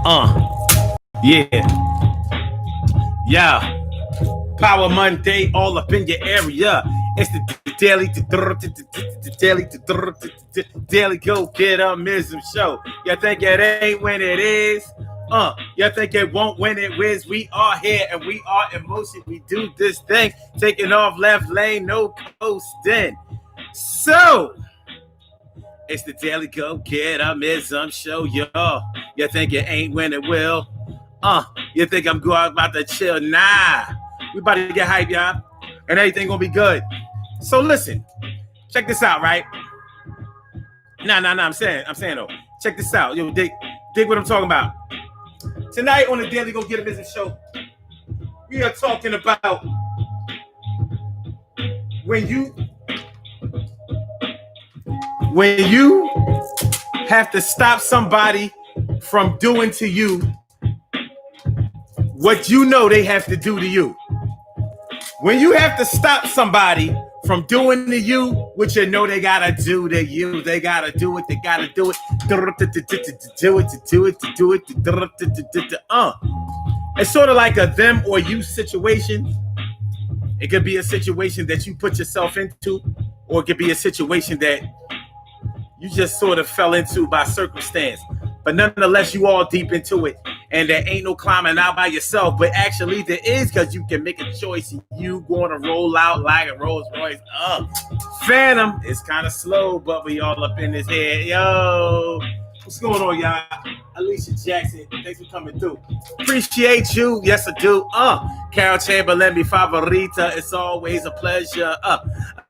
Yeah. Yeah. Power Monday all up in your area. It's the daily go get mism show. You think it ain't when it is? You think it won't when it is? We are here and we are in motion. We do this thing, taking off left lane, no coasting. So it's the daily go get mism show, y'all. You think it ain't when it will? You think I'm going about to chill? Nah. We about to get hype, y'all. And everything gonna be good. So listen, check this out, right? Nah. I'm saying though. Check this out. Yo, dig what I'm talking about. Tonight on the Daily Go Get a Business Show, we are talking about when you have to stop somebody from doing to you what you know they have to do to you. When you have to stop somebody from doing to you what you know they gotta do to you, they gotta do it, they gotta do it, do it. It's sort of like a them or you situation. It could be a situation that you put yourself into, or it could be a situation that you just sort of fell into by circumstance. But nonetheless, you all deep into it. And there ain't no climbing out by yourself. But actually there is, because you can make a choice. You going to roll out like a Rolls Royce. Phantom is kind of slow, but we all up in this head. Yo, what's going on, y'all? Alicia Jackson, thanks for coming through. Appreciate you. Yes, I do. Carol Chamberlain, mi favorita. It's always a pleasure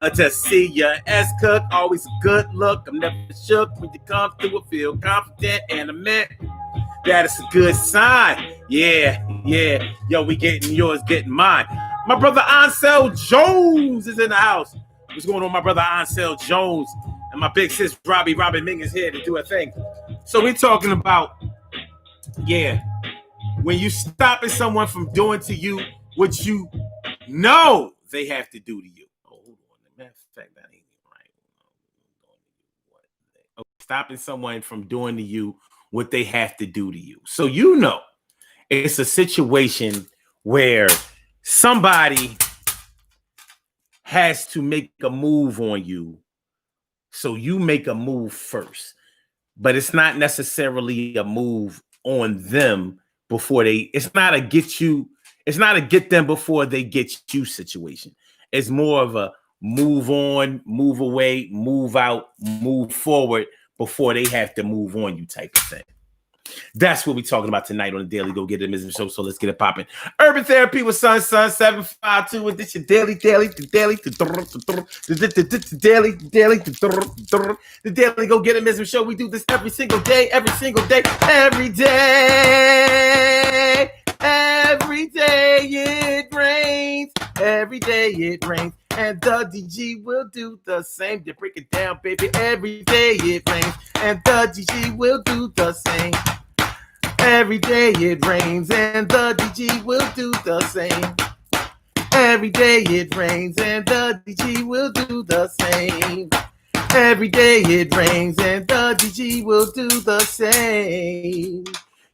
to see you. S. Cook, always a good look. I'm never shook when you come through. I feel confident and I'm in. That is a good sign. Yeah. Yo, we getting yours, getting mine. My brother Ansel Jones is in the house. What's going on, my brother Ansel Jones? And my big sis Robin Ming is here to do a thing. So we're talking about, when you stopping someone from doing to you what you know they have to do to you. Oh, hold on. Matter of fact, that ain't right. Stopping someone from doing to you what they have to do to you. So you know, it's a situation where somebody has to make a move on you. So you make a move first. But it's not necessarily a move on them before it's not a get them before they get you situation. It's more of a move on, move away, move out, move forward before they have to move on you type of thing. That's what we're talking about tonight on the Daily Go Get It Business Show. So let's get it popping. Urban Therapy with Sun 752. And this your daily. The Daily Go Get It Business Show. We do this every single day. Every day it rains. Every day it rains. And the DG will do the same. You break it down, baby. Every day it rains. And the DG will do the same. Every day it rains. And the DG will do the same. Every day it rains. And the DG will do the same. Every day it rains. And the DG will do the same.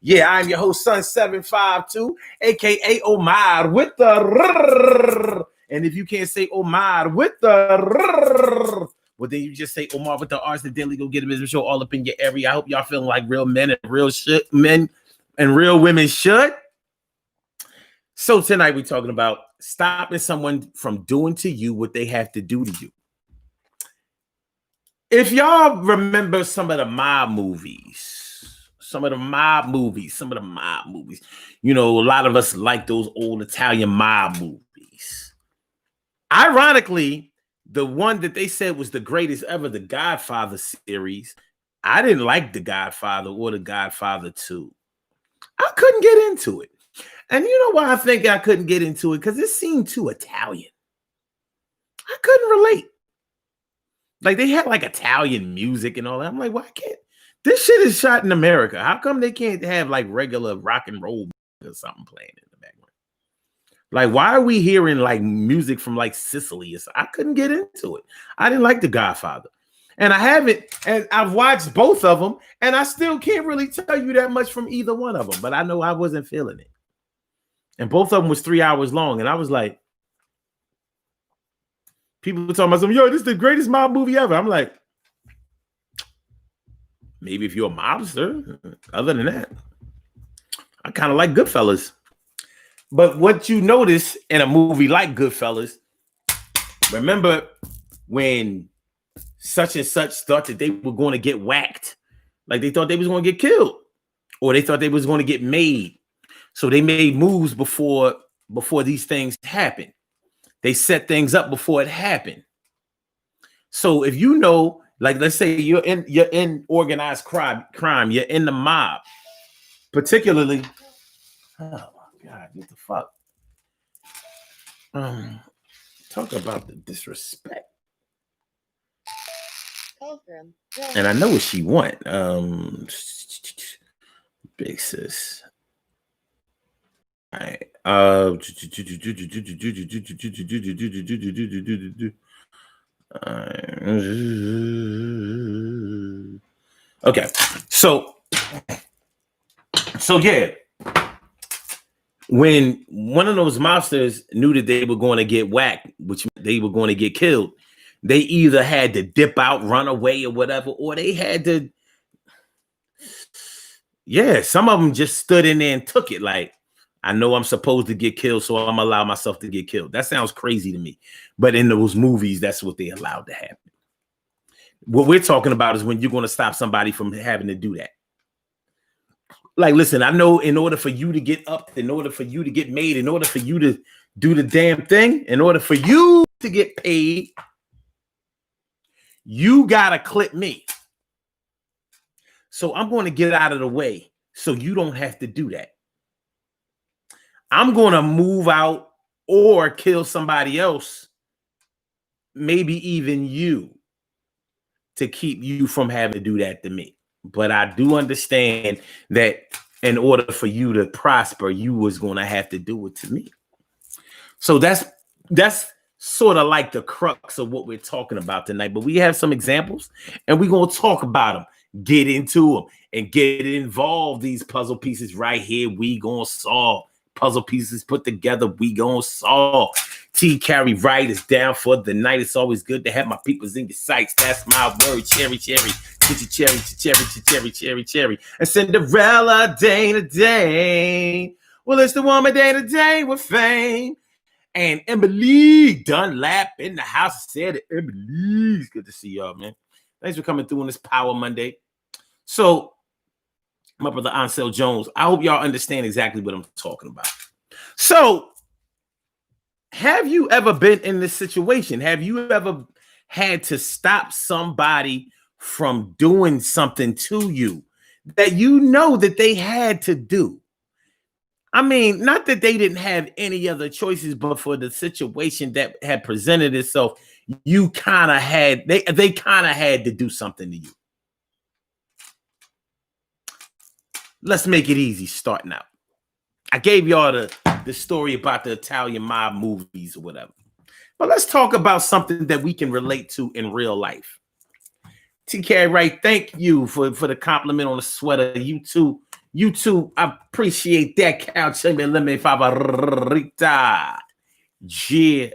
Yeah, I'm your host, Sun 752, a.k.a. Omar with the... And if you can't say Omar with the... Well, then you just say Omar with the R's. The Daily Go Get a Business Show all up in your area. I hope y'all feeling like real men and real women should. So tonight we're talking about stopping someone from doing to you what they have to do to you. If y'all remember some of the mob movies, you know, a lot of us like those old Italian mob movies. Ironically, the one that they said was the greatest ever, the Godfather series, I didn't like the Godfather or the Godfather 2. I couldn't get into it. And you know why I think I couldn't get into it? Because it seemed too Italian. I couldn't relate. Like, they had like Italian music and all that. I'm like, why can't this shit is shot in America? How come they can't have like regular rock and roll or something playing in the background? Like, why are we hearing like music from like Sicily? I couldn't get into it. I didn't like The Godfather. And I haven't, and I've watched both of them, and I still can't really tell you that much from either one of them. But I know I wasn't feeling it. And both of them was 3 hours long, and I was like, people were talking about something, yo, this is the greatest mob movie ever. I'm like, maybe if you're a mobster. Other than that, I kind of like Goodfellas. But what you notice in a movie like Goodfellas, remember when such and such thought that they were going to get whacked, like they thought they was going to get killed, or they thought they was going to get made. So they made moves before these things happened. They set things up before it happened. So if you know, like let's say you're in organized crime, you're in the mob, particularly. Oh my God, what the fuck? Talk about the disrespect. And I know what she want. Big sis. All right. Okay. So yeah. When one of those mobsters knew that they were going to get whacked, which they were going to get killed, they either had to dip out, run away, or whatever, or they had to. Yeah, some of them just stood in there and took it. Like, I know I'm supposed to get killed, so I'm allow myself to get killed. That sounds crazy to me, but in those movies, that's what they allowed to happen. What we're talking about is when you're going to stop somebody from having to do that. Like, listen, I know in order for you to get up, in order for you to get made, in order for you to do the damn thing, in order for you to get paid, you got to clip me. So I'm going to get out of the way so you don't have to do that. I'm going to move out or kill somebody else, maybe even you, to keep you from having to do that to me. But I do understand that in order for you to prosper, you was going to have to do it to me. So that's sort of like the crux of what we're talking about tonight. But we have some examples, and we're going to talk about them, get into them, and get involved. These puzzle pieces right here, we going to solve. Puzzle pieces put together, we going to solve. T. Carey Wright is down for the night. It's always good to have my peoples in your sights. That's my word. Cherry, cherry. Cherry. And Cinderella, Dana Dane. Well, it's the woman Dana Dane with fame. And Emily Dunlap in the house. I said it. Emily, it's good to see y'all, man. Thanks for coming through on this Power Monday. So, my brother Ansel Jones, I hope y'all understand exactly what I'm talking about. So, have you ever been in this situation? Have you ever had to stop somebody from doing something to you that you know that they had to do? I mean, not that they didn't have any other choices, but for the situation that had presented itself, you kind of had, they kind of had to do something to you. Let's make it easy starting out. I gave y'all the story about the Italian mob movies or whatever. But let's talk about something that we can relate to in real life. TK Wright, thank you for the compliment on the sweater. You too. I appreciate that. Couch me favorita. G.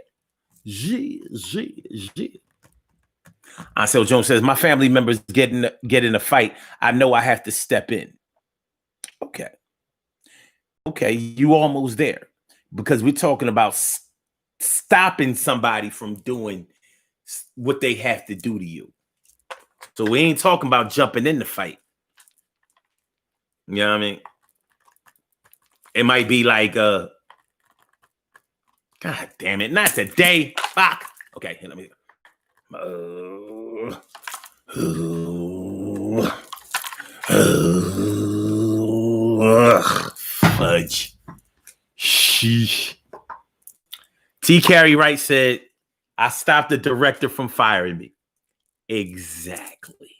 Ansel Jones says, my family members get in a fight. I know I have to step in. Okay, you almost there, because we're talking about stopping somebody from doing what they have to do to you. So we ain't talking about jumping in the fight. You know what I mean? It might be like, God damn it, not today. Fuck. Okay, here, let me. Fudge. Sheesh. T. Carey Wright said, I stopped the director from firing me. Exactly.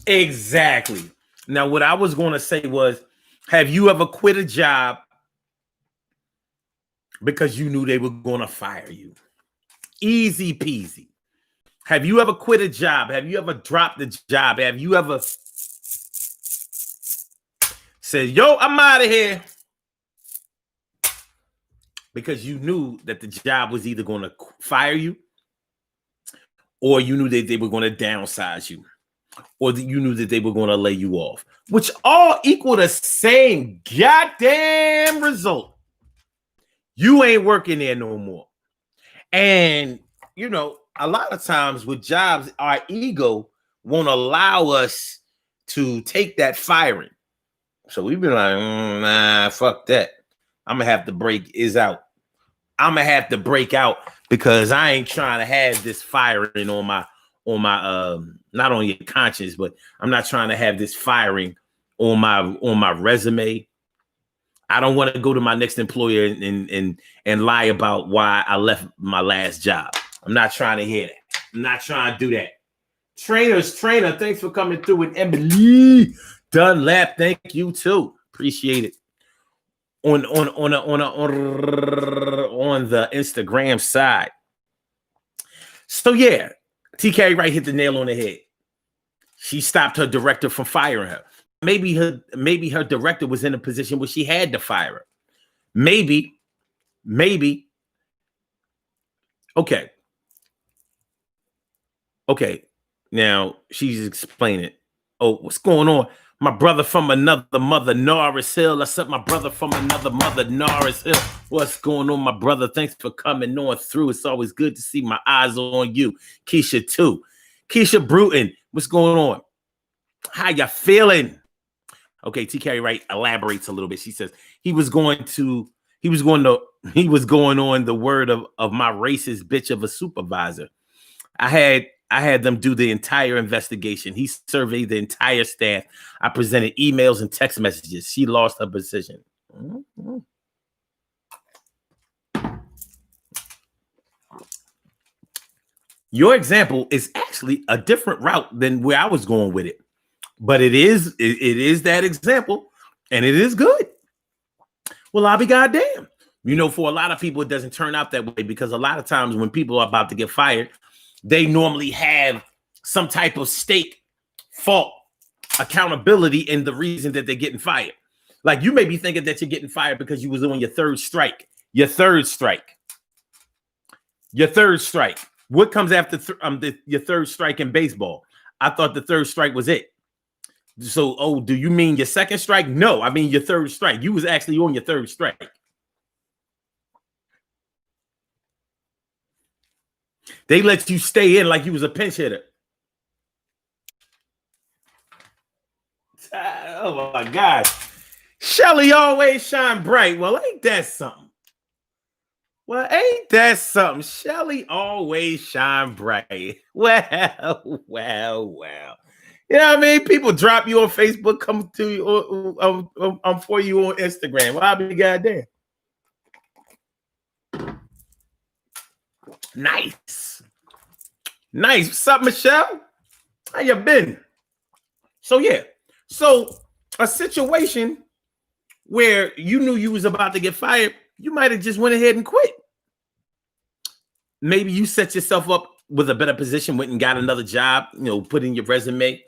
Exactly. Now, what I was going to say was, have you ever quit a job because you knew they were going to fire you. Easy peasy. Have you ever quit a job? Have you ever dropped the job? Have you ever said, yo, I'm out of here? Because you knew that the job was either going to fire you, or you knew that they were going to downsize you, or that you knew that they were going to lay you off, which all equal the same goddamn result. You ain't working there no more. And, you know, a lot of times with jobs, our ego won't allow us to take that firing. So we've been like, nah, fuck that. I'm going to have to break is out. I'm going to have to break out because I ain't trying to have this firing on my not on your conscience, but I'm not trying to have this firing on my resume. I don't want to go to my next employer and lie about why I left my last job. I'm not trying to hear that. I'm not trying to do that. Trainer, thanks for coming through. And Emily Dunlap, thank you too. Appreciate it. On the Instagram side. So yeah, TK Wright hit the nail on the head. She stopped her director from firing her. Maybe her director was in a position where she had to fire her. Maybe. Okay. Now she's explaining. Oh, what's going on? My brother from another mother, Norris Hill. I said my brother from another mother, Norris Hill. What's going on, my brother? Thanks for coming on through. It's always good to see my eyes on you. Keisha too. Keisha Bruton, what's going on? How you feeling? Okay, TK Wright elaborates a little bit. She says he was going on the word of my racist bitch of a supervisor. I had them do the entire investigation. He surveyed the entire staff. I presented emails and text messages. She lost her position. Mm-hmm. Your example is actually a different route than where I was going with it. But it is that example, and it is good. Well, I'll be goddamn. You know, for a lot of people, it doesn't turn out that way because a lot of times when people are about to get fired, they normally have some type of stake, fault, accountability in the reason that they're getting fired. Like you may be thinking that you're getting fired because you was on your third strike. Your third strike. What comes after your third strike in baseball? I thought the third strike was it. So, do you mean your second strike? No, I mean your third strike. You was actually on your third strike. They let you stay in like you was a pinch hitter. Oh my God. Shelly always shine bright. Well, ain't that something? Shelly always shine bright. Well. You know what I mean? People drop you on Facebook, come to you for you on Instagram. Well, I'll be goddamn. Nice. What's up, Michelle? How you been? So yeah. So a situation where you knew you was about to get fired, you might have just went ahead and quit. Maybe you set yourself up with a better position, went and got another job, put in your resume.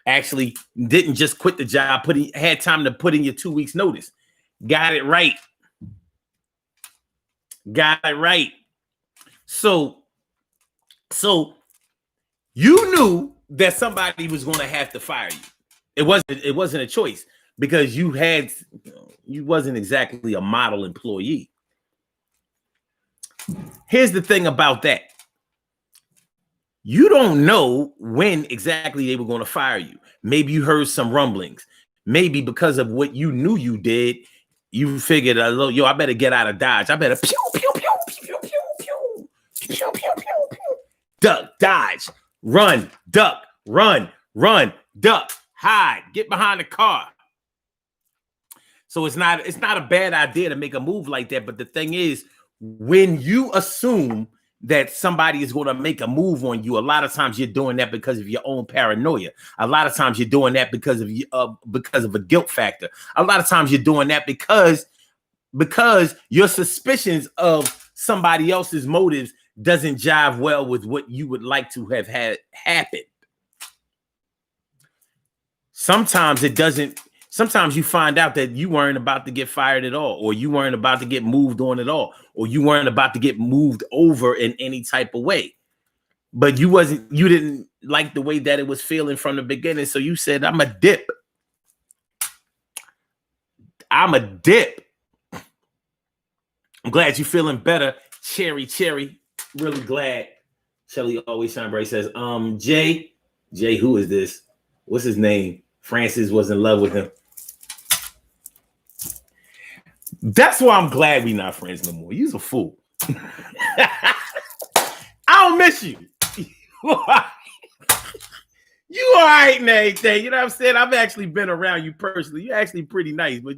Actually didn't just quit the job, had time to put in your 2 weeks notice. Got it right. So you knew that somebody was going to have to fire you. It wasn't a choice because you wasn't exactly a model employee. Here's the thing about that. You don't know when exactly they were going to fire you. Maybe you heard some rumblings. Maybe because of what you knew you did, you figured, yo, I better get out of Dodge. I better pew, pew, pew, pew, pew, pew, pew, pew, pew, pew. Duck, dodge, run, duck, run, duck, hide, get behind the car. So it's not a bad idea to make a move like that. But the thing is, when you assume that somebody is going to make a move on you, a lot of times you're doing that because of your own paranoia. A lot of times you're doing that because of a guilt factor. A lot of times you're doing that because because your suspicions of somebody else's motives doesn't jive well with what you would like to have had happen. Sometimes it doesn't. Sometimes you find out that you weren't about to get fired at all, or you weren't about to get moved on at all, or you weren't about to get moved over in any type of way. But you didn't like the way that it was feeling from the beginning. So you said, I'm a dip. I'm a dip. I'm glad you're feeling better. Cherry. Really glad. Shelly always shine bright says, Jay, who is this? What's his name? Francis was in love with him. That's why I'm glad we're not friends no more. You's a fool. I don't miss you. You all right and everything. You know what I'm saying? I've actually been around you personally. You're actually pretty nice, but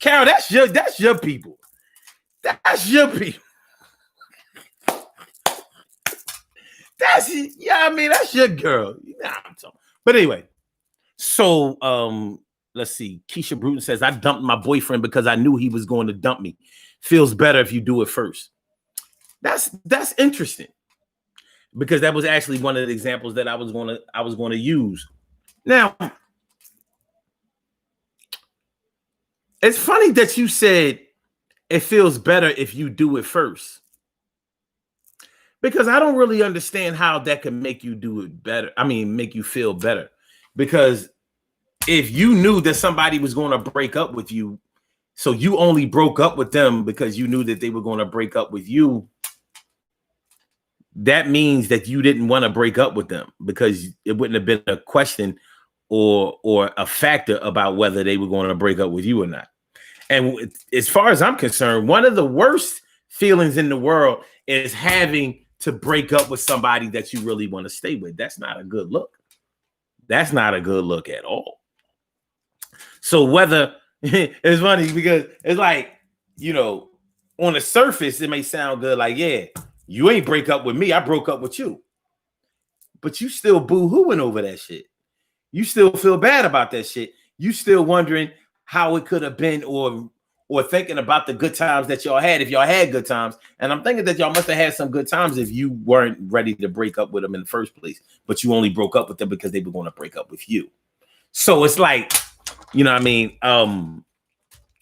Carol, that's your people. That's your people. That's your girl. You know what I'm talking. But anyway, so let's see. Keisha Bruton says, I dumped my boyfriend because I knew he was going to dump me. Feels better if you do it first. That's interesting, because that was actually one of the examples that I was going to use. Now, it's funny that you said it feels better if you do it first, because I don't really understand how that can make you do it better. I mean, make you feel better, because if you knew that somebody was going to break up with you, so you only broke up with them because you knew that they were going to break up with you, that means that you didn't want to break up with them, because it wouldn't have been a question or a factor about whether they were going to break up with you or not. And as far as I'm concerned, one of the worst feelings in the world is having to break up with somebody that you really want to stay with. That's not a good look. That's not a good look at all. So whether it's funny, because it's like, on the surface, it may sound good. Like, yeah, you ain't break up with me. I broke up with you. But you still boo-hooing over that shit. You still feel bad about that shit. You still wondering how it could have been, or thinking about the good times that y'all had, if y'all had good times. And I'm thinking that y'all must have had some good times if you weren't ready to break up with them in the first place. But you only broke up with them because they were going to break up with you. So it's like, you know what I mean?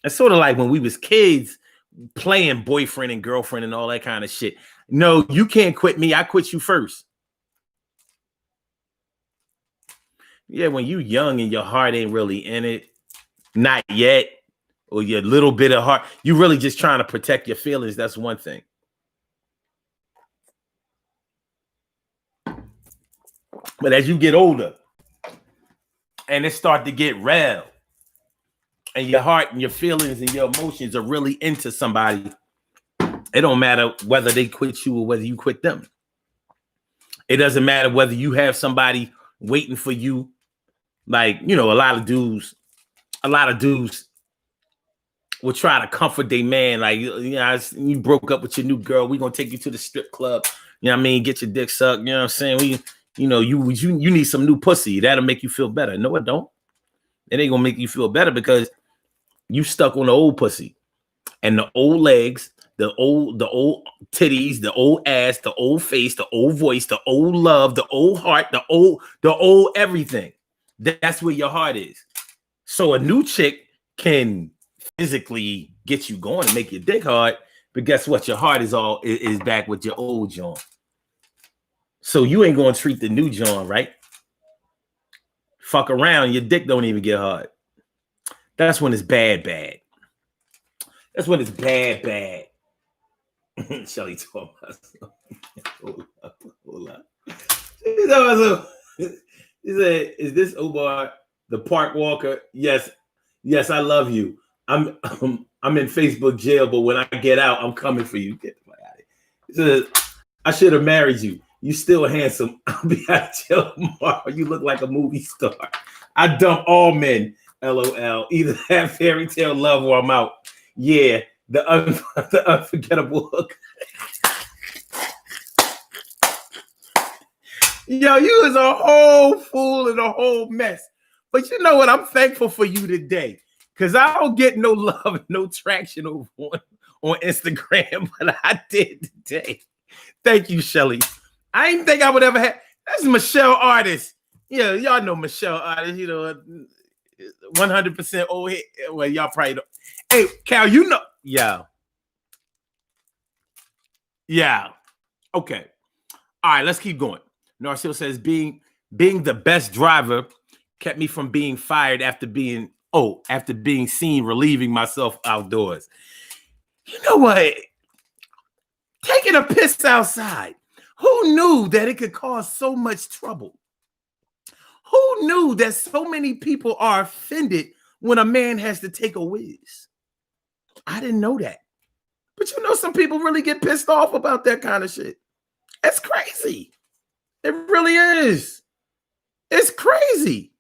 It's sort of like when we was kids playing boyfriend and girlfriend and all that kind of shit. No, you can't quit me. I quit you first. Yeah, when you young and your heart ain't really in it, not yet, or your little bit of heart, you really just trying to protect your feelings. That's one thing. But as you get older and it start to get real, and your heart and your feelings and your emotions are really into somebody, it don't matter whether they quit you or whether you quit them. It doesn't matter whether you have somebody waiting for you. Like, a lot of dudes will try to comfort their man. Like, you broke up with your new girl. We're going to take you to the strip club. You know what I mean? Get your dick sucked. You know what I'm saying? You need some new pussy. That'll make you feel better. No, it don't. It ain't going to make you feel better, because you stuck on the old pussy and the old legs, the old titties, the old ass, the old face, the old voice, the old love, the old heart, the old everything. That's where your heart is. So a new chick can physically get you going and make your dick hard, but guess what? Your heart is back with your old John. So you ain't gonna treat the new John right. Fuck around, your dick don't even get hard. That's when it's bad. That's when it's bad. Shelly told myself. Hold up. He said, "Is this Omar, the park walker?" Yes, I love you. I'm in Facebook jail, but when I get out, I'm coming for you. Get the fuck out of here. He says, "I should have married you. You still handsome. I'll be out of jail tomorrow. You look like a movie star. I dump all men. LOL. Either have fairy tale love or I'm out. Yeah, the unforgettable hook." Yo, you is a whole fool and a whole mess. But you know what? I'm thankful for you today, because I don't get no love, no traction over on Instagram, but I did today. Thank you, Shelly. I didn't think I would ever have. That's Michelle Artist. Yeah, y'all know Michelle Artist. 100% old hit. Well, y'all probably don't. Hey, Cal, yeah. Okay. All right, let's keep going. Narcille says being the best driver kept me from being fired after being seen relieving myself outdoors. You know what? Taking a piss outside. Who knew that it could cause so much trouble? Who knew that so many people are offended when a man has to take a whiz? I didn't know that. But some people really get pissed off about that kind of shit. It's crazy. It really is. It's crazy.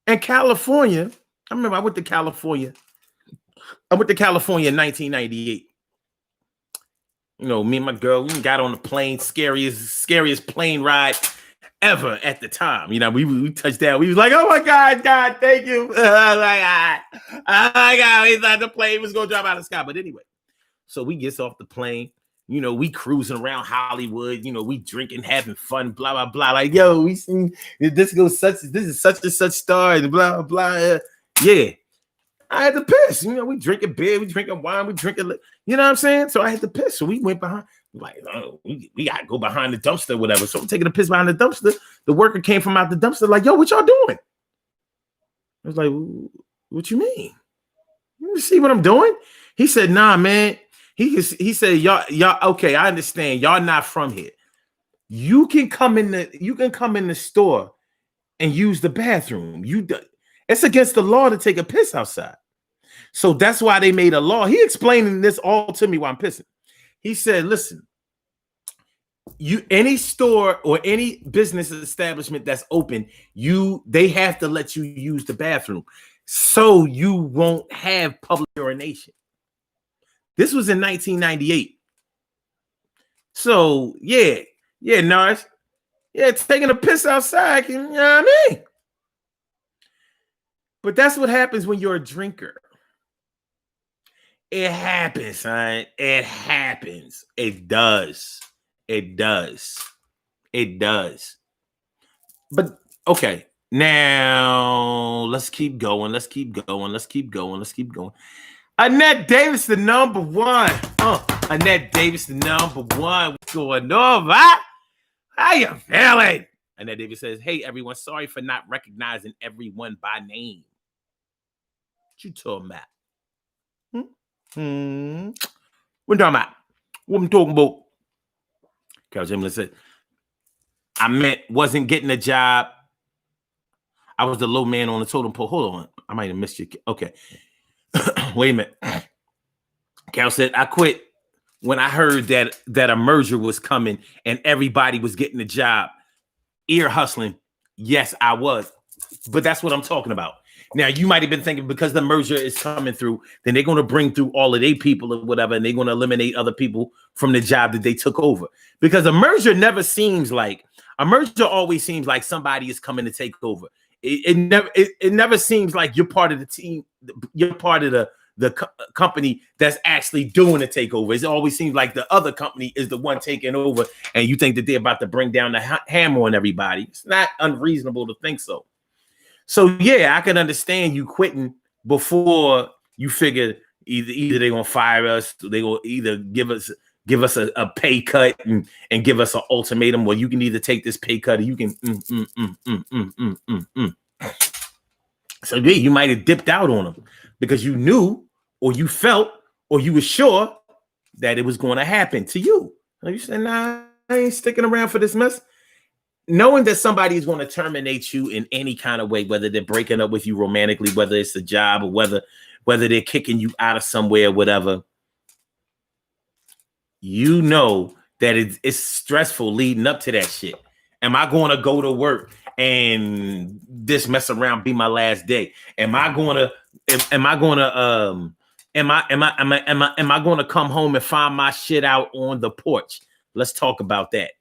And California, I remember I went to California in 1998. Me and my girl, we got on the plane, scariest plane ride ever at the time. We touched down. We was like, oh my God, thank you. Oh my God. We thought the plane was going to drop out of the sky. But anyway, so we gets off the plane. We cruising around Hollywood. We drinking, having fun, blah, blah, blah. Like, yo, we seen this is such and such star and blah, blah. Yeah. I had to piss. We drinking beer, we drinking wine, we drinking, you know what I'm saying? So I had to piss. So we went behind, like, oh, we got to go behind the dumpster or whatever. So I'm taking a piss behind the dumpster. The worker came from out the dumpster like, yo, what y'all doing? I was like, what you mean? You see what I'm doing? He said, nah, man. He said, y'all, okay, I understand. Y'all not from here. You can come in the store and use the bathroom. It's against the law to take a piss outside. So that's why they made a law. He explaining this all to me while I'm pissing. He said, listen, any store or any business establishment that's open, they have to let you use the bathroom so you won't have public urination. This was in 1998. So yeah, Nars. Yeah, taking a piss outside, you know what I mean? But that's what happens when you're a drinker. It happens, son. It happens. It does. But okay, now let's keep going. Annette Davis, the number one. Annette Davis, the number one. What's going on, right? How you feeling? Annette Davis says, hey, everyone, sorry for not recognizing everyone by name. What you talking about? What talking about? What I'm talking about? Carol Jimlin said, I wasn't getting a job. I was the low man on the totem pole. Hold on. I might have missed you. Okay. Wait a minute. Carol said, I quit when I heard that a merger was coming and everybody was getting a job. Ear hustling. Yes, I was. But that's what I'm talking about. Now, you might have been thinking because the merger is coming through, then they're going to bring through all of their people or whatever, and they're going to eliminate other people from the job that they took over. Because a merger always seems like somebody is coming to take over. It never seems like you're part of the team. You're part of the company that's actually doing the takeover. It always seems like the other company is the one taking over, and you think that they're about to bring down the hammer on everybody. It's not unreasonable to think so. So yeah, I can understand you quitting before you figure either they're gonna fire us, or they gonna either give us a pay cut and give us an ultimatum. Well, you can either take this pay cut or you can. So yeah, you might have dipped out on them because you knew, or you felt, or you were sure that it was going to happen to you. And you said, "Nah, I ain't sticking around for this mess." Knowing that somebody is going to terminate you in any kind of way, whether they're breaking up with you romantically, whether it's a job, or whether they're kicking you out of somewhere, whatever, you know that it's stressful leading up to that shit. Am I going to go to work and this mess around be my last day? Am I going to come home and find my shit out on the porch? Let's talk about that.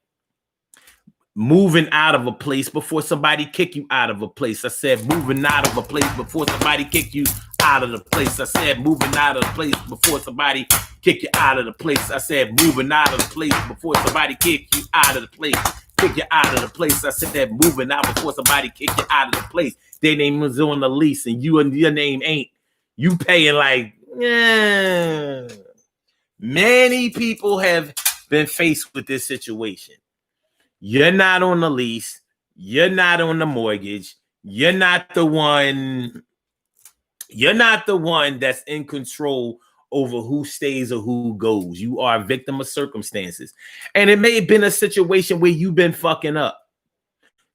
Moving out of a place before somebody kick you out of a place. I said moving out of a place before somebody kick you out of the place. I said moving out of the place before somebody kick you out of the place. I said moving out of the place before somebody kick you out of the place. Kick you out of the place. I said moving out before somebody kick you out of the place. Their name was on the lease and your name ain't. You paying like, yeah. Many people have been faced with this situation. You're not on the lease. You're not on the mortgage. You're not the one that's in control over who stays or who goes. You are a victim of circumstances. And it may have been a situation where you've been fucking up.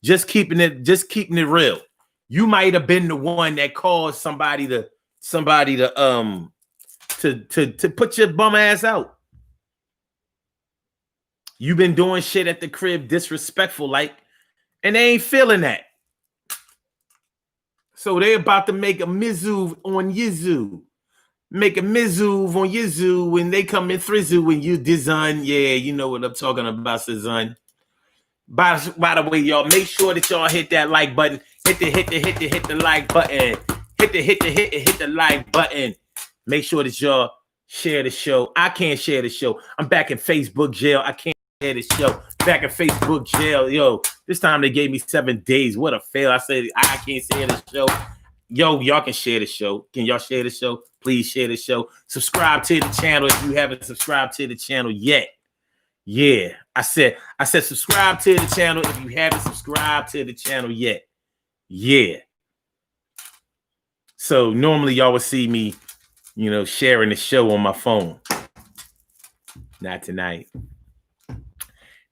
Just keeping it real. You might have been the one that caused somebody to put your bum ass out. You've been doing shit at the crib disrespectful, like, and they ain't feeling that. So they about to make a mizuv on Yizu. Make a mizuv on Yizu when they come in thrizu when you design. Yeah, you know what I'm talking about, Cezanne. By the way, y'all, make sure that y'all hit that like button. Hit the like button. Hit the like button. Make sure that y'all share the show. I can't share the show. I'm back in Facebook jail. I can't share the show. Back in Facebook jail. Yo, this time they gave me 7 days. What a fail. I said I can't share the show. Yo, y'all can share the show. Can y'all share the show? Please share the show. Subscribe to the channel if you haven't subscribed to the channel yet. Yeah, I said subscribe to the channel if you haven't subscribed to the channel yet. Yeah. So normally y'all would see me, sharing the show on my phone. Not tonight.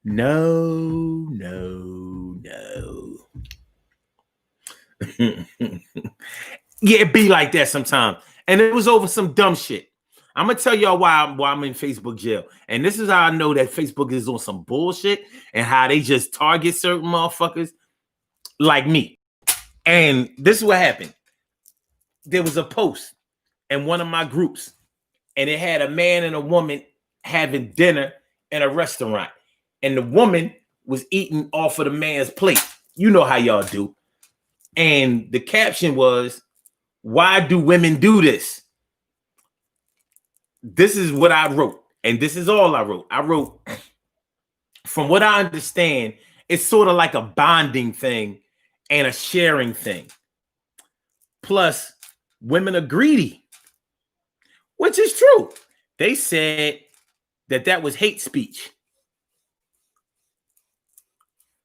No. Yeah, it be like that sometimes. And it was over some dumb shit. I'm going to tell y'all why I'm in Facebook jail. And this is how I know that Facebook is on some bullshit and how they just target certain motherfuckers like me. And this is what happened. There was a post in one of my groups, and it had a man and a woman having dinner in a restaurant. And the woman was eating off of the man's plate. You know how y'all do. And the caption was, "Why do women do this?" This is what I wrote. And this is all I wrote. I wrote, from what I understand, it's sort of like a bonding thing and a sharing thing. Plus, women are greedy, which is true. They said that was hate speech.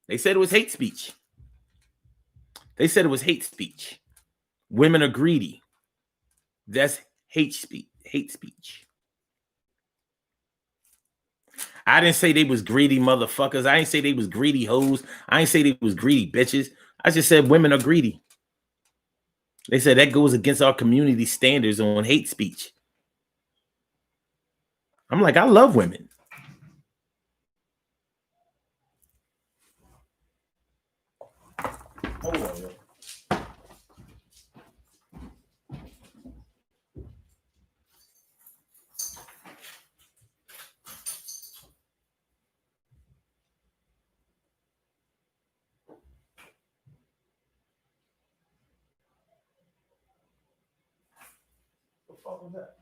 They said it was hate speech. They said it was hate speech. Women are greedy. That's hate speech. Hate speech. I didn't say they was greedy motherfuckers. I didn't say they was greedy hoes. I didn't say they was greedy bitches. I just said women are greedy. They said that goes against our community standards on hate speech. I'm like, I love women. Hold on, yo. What the fuck was that?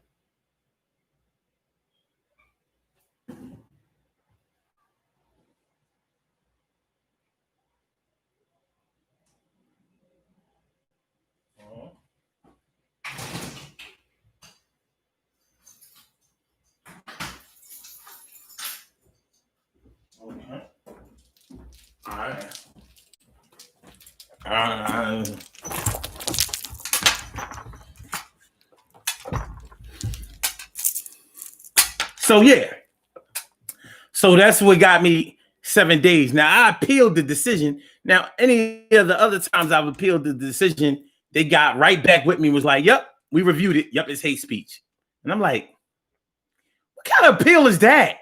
Okay. All right. So yeah. So that's what got me 7 days. Now I appealed the decision. Now, any of the other times I've appealed the decision, they got right back with me, was like, yep, we reviewed it. Yep, it's hate speech. And I'm like, what kind of appeal is that?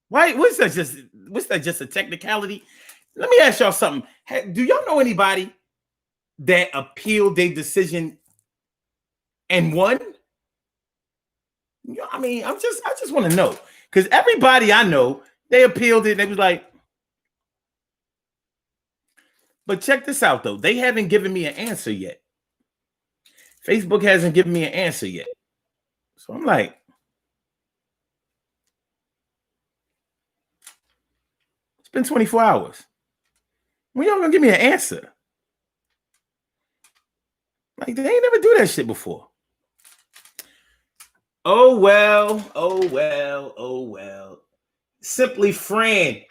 Why? What's that just a technicality? Let me ask y'all something. Do y'all know anybody that appealed their decision and won? I mean, I just want to know, because everybody I know, they appealed it. They was like, but check this out though. They haven't given me an answer yet. Facebook hasn't given me an answer yet. So I'm like, it's been 24 hours. When y'all gonna give me an answer? Like, they ain't never do that shit before. Oh well, oh well, oh well. Simply friend,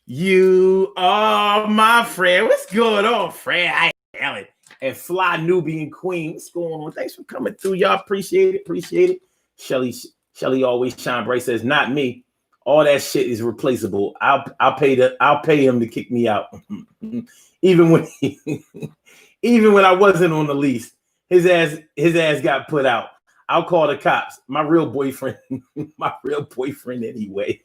you are my friend. What's going on, friend? Hi, Ellen. And Fly Nubian Queen. What's going on? Thanks for coming through. Y'all appreciate it. Appreciate it. Shelly always shine bright says, not me. All that shit is replaceable. I'll pay him to kick me out. even when I wasn't on the lease, his ass got put out. I'll call the cops. My real boyfriend anyway.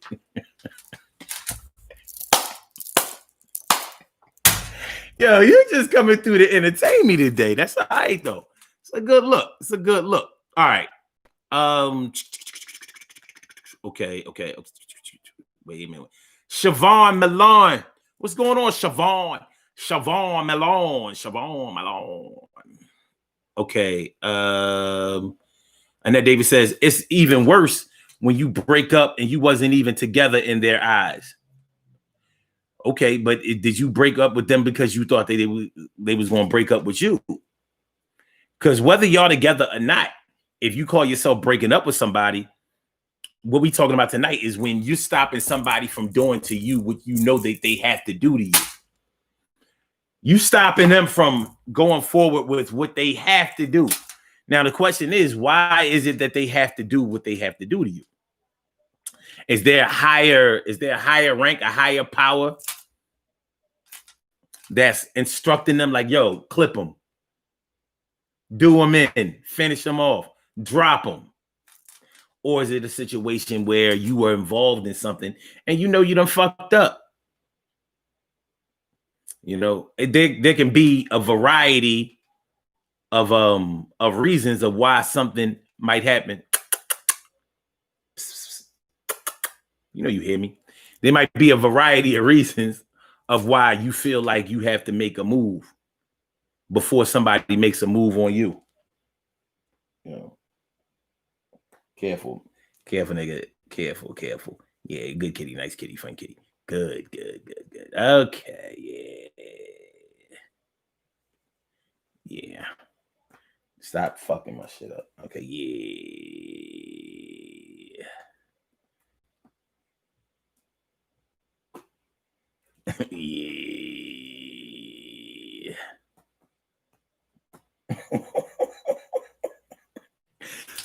Yo, you're just coming through to entertain me today. That's all right, though. It's a good look. It's a good look. All right. Okay. Wait a minute. Siobhan Milan. What's going on, Siobhan? Siobhan Milan. Okay. Annette Davis says, it's even worse when you break up and you wasn't even together in their eyes. Okay, but did you break up with them because you thought they was going to break up with you? Because whether y'all together or not, if you call yourself breaking up with somebody, what we talking about tonight is when you're stopping somebody from doing to you what you know that they have to do to you. You stopping them from going forward with what they have to do. Now, the question is, why is it that they have to do what they have to do to you? Is there a higher rank, a higher power that's instructing them like, yo, clip them, do them in, finish them off, drop them? Or is it a situation where you were involved in something and you know you done fucked up? You know, there can be a variety of reasons of why something might happen. You know, you hear me? There might be a variety of reasons of why you feel like you have to make a move before somebody makes a move on you. You know, careful, nigga. Careful. Yeah, good kitty, nice kitty, fun kitty. Good. Okay, yeah. Stop fucking my shit up. Okay, yeah. Yeah.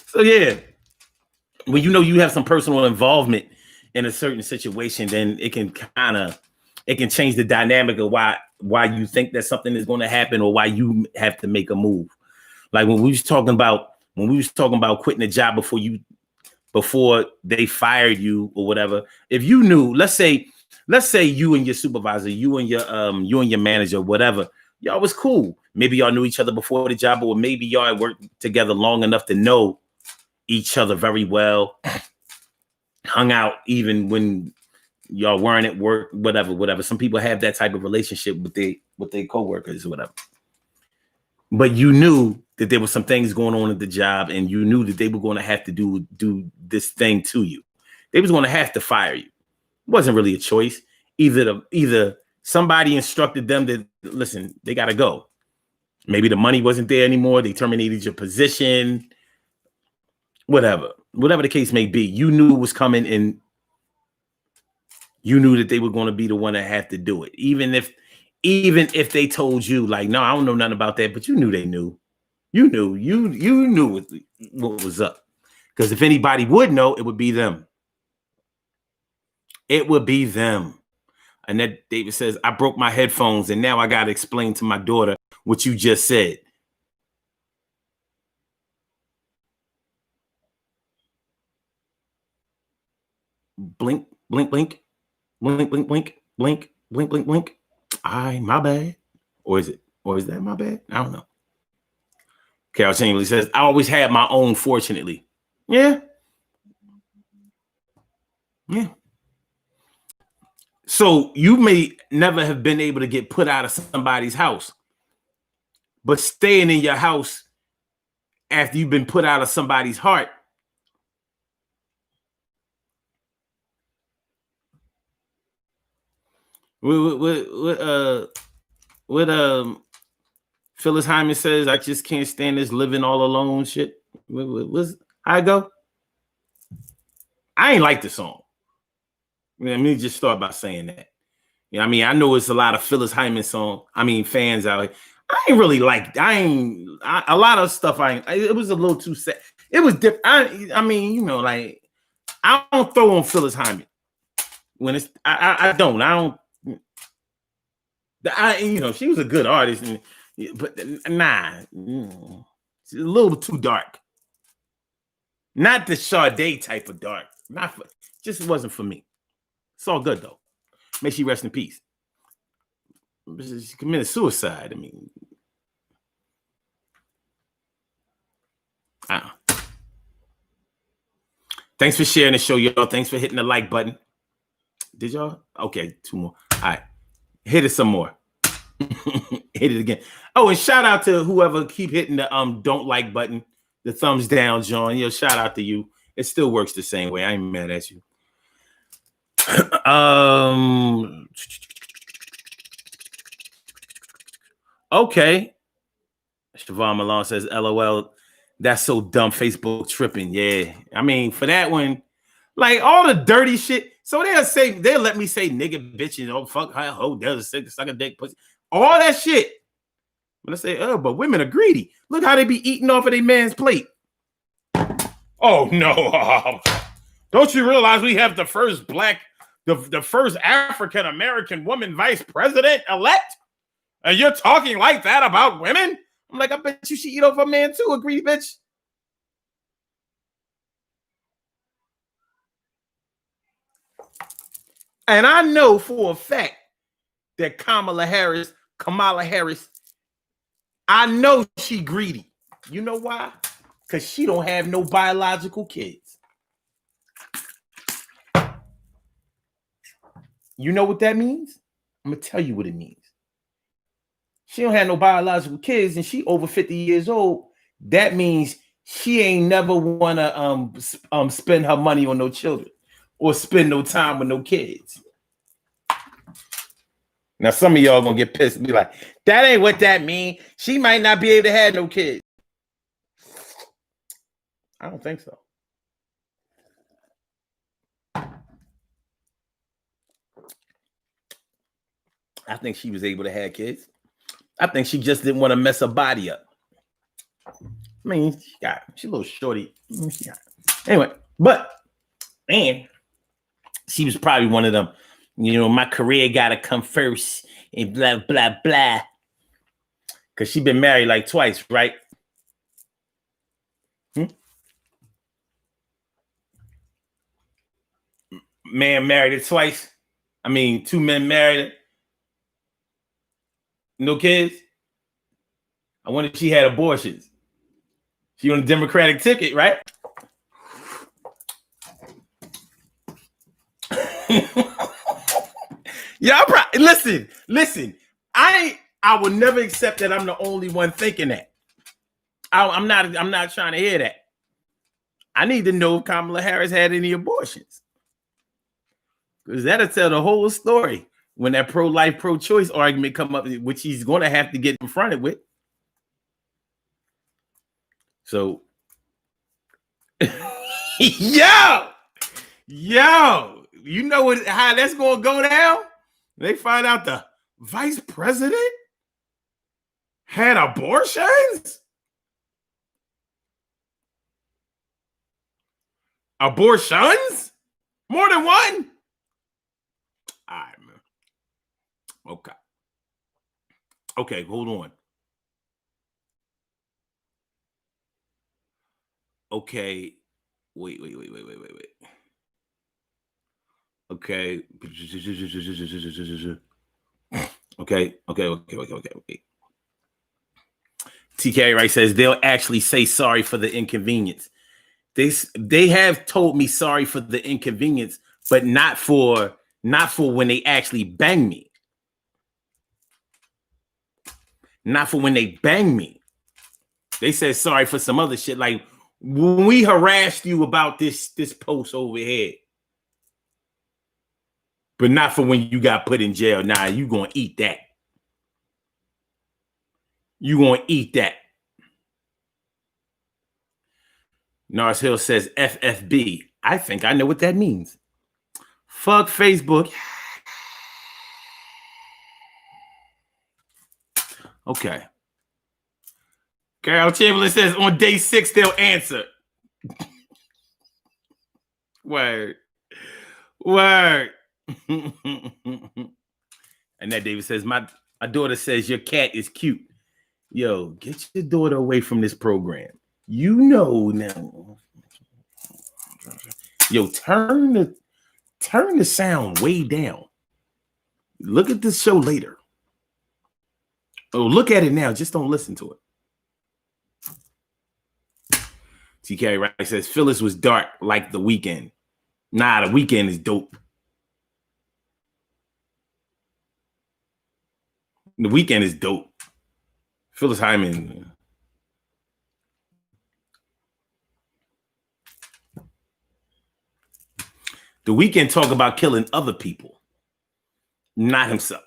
So yeah, when you know you have some personal involvement in a certain situation, then it can change the dynamic of why you think that something is going to happen or why you have to make a move. Like when we was talking about quitting a job before they fired you or whatever. If you knew, let's say you and your supervisor, you and your manager, whatever, y'all was cool. Maybe y'all knew each other before the job, or maybe y'all had worked together long enough to know each other very well, hung out even when y'all weren't at work, whatever. Some people have that type of relationship with their coworkers or whatever. But you knew that there were some things going on at the job, and you knew that they were going to have to do this thing to you. They was going to have to fire you. It wasn't really a choice. Either somebody instructed them that, listen, they got to go. Maybe the money wasn't there anymore. They terminated your position. Whatever the case may be, you knew it was coming, and you knew that they were going to be the one that had to do it. Even if they told you, like, no, I don't know nothing about that, but you knew they knew. You knew what was up. Because if anybody would know, it would be them. It would be them. Annette Davis says, I broke my headphones and now I got to explain to my daughter what you just said. Blink, blink, blink, blink, blink, blink, blink, blink, blink, blink. My bad. Or is that my bad? I don't know. Carol Chamberlain says, I always had my own, fortunately. Yeah. So you may never have been able to get put out of somebody's house, but staying in your house after you've been put out of somebody's heart. What Phyllis Hyman says, I just can't stand this living all alone shit. How I go? I ain't like the song. Let me just start by saying that. You know, I mean, I know it's a lot of Phyllis Hyman fans out here. I ain't really like. A lot of stuff. It was a little too sad. It was different. I mean, you know, like I don't throw on Phyllis Hyman when it's. I don't. You know, she was a good artist, but nah, it's a little too dark. Not the Sade type of dark. Just wasn't for me. It's all good though. May she rest in peace. She committed suicide. I mean, thanks for sharing the show, y'all. Thanks for hitting the like button. Did y'all? Okay, 2 more. All right, hit it some more. Hit it again. Oh, and shout out to whoever keep hitting the don't like button, the thumbs down, John. Yo, shout out to you. It still works the same way. I ain't mad at you. Okay. Siobhan Malone says, LOL. That's so dumb. Facebook tripping. Yeah. I mean, for that one, like all the dirty shit. So they'll let me say nigga, bitch, and oh fuck, ho, there's a suck a dick, pussy. All that shit. But I say, oh, but women are greedy. Look how they be eating off of their man's plate. Oh no. Don't you realize we have the first the first African American woman vice president elect? And you're talking like that about women? I'm like, I bet you she eat off a man too, a greedy bitch. And I know for a fact that Kamala Harris, I know she greedy. You know why? Because she don't have no biological kids. You know what that means? I'm going to tell you what it means. She don't have no biological kids and she over 50 years old. That means she ain't never want to spend her money on no children or spend no time with no kids. Now, some of y'all going to get pissed and be like, that ain't what that mean. She might not be able to have no kids. I don't think so. I think she was able to have kids. I think she just didn't want to mess her body up. I mean, she's a little shorty. Anyway, but man, she was probably one of them, you know, my career got to come first and blah, blah, blah. Because she been married like twice, right? Man married her twice. I mean, 2 men married her. No kids. I wonder if she had abortions. She on a Democratic ticket, right? Y'all listen. I will never accept that I'm the only one thinking that. I'm not trying to hear that. I need to know if Kamala Harris had any abortions. Because that'll tell the whole story when that pro-life, pro-choice argument come up, which he's going to have to get confronted with. So, yo, you know how that's going to go down? They find out the vice president had abortions? Abortions? More than one? All right, man. Okay, hold on. Okay, wait. Okay. Okay. TK Wright says they'll actually say sorry for the inconvenience. They have told me sorry for the inconvenience, but not for when they actually bang me. Not for when they bang me. They said sorry for some other shit. Like when we harassed you about this post over here, but not for when you got put in jail. Nah, you gonna eat that. You gonna eat that. Nars Hill says FFB. I think I know what that means. Fuck Facebook. Okay. Carol Chamberlain says on day 6 they'll answer. Word. And that David says, my daughter says your cat is cute. Yo, get your daughter away from this program. You know now. Yo, turn the sound way down. Look at this show later. Oh, look at it now. Just don't listen to it. TK Wright says Phyllis was dark like The Weeknd. Nah, The Weeknd is dope. The Weeknd is dope. Phyllis Hyman. The Weeknd talk about killing other people, not himself.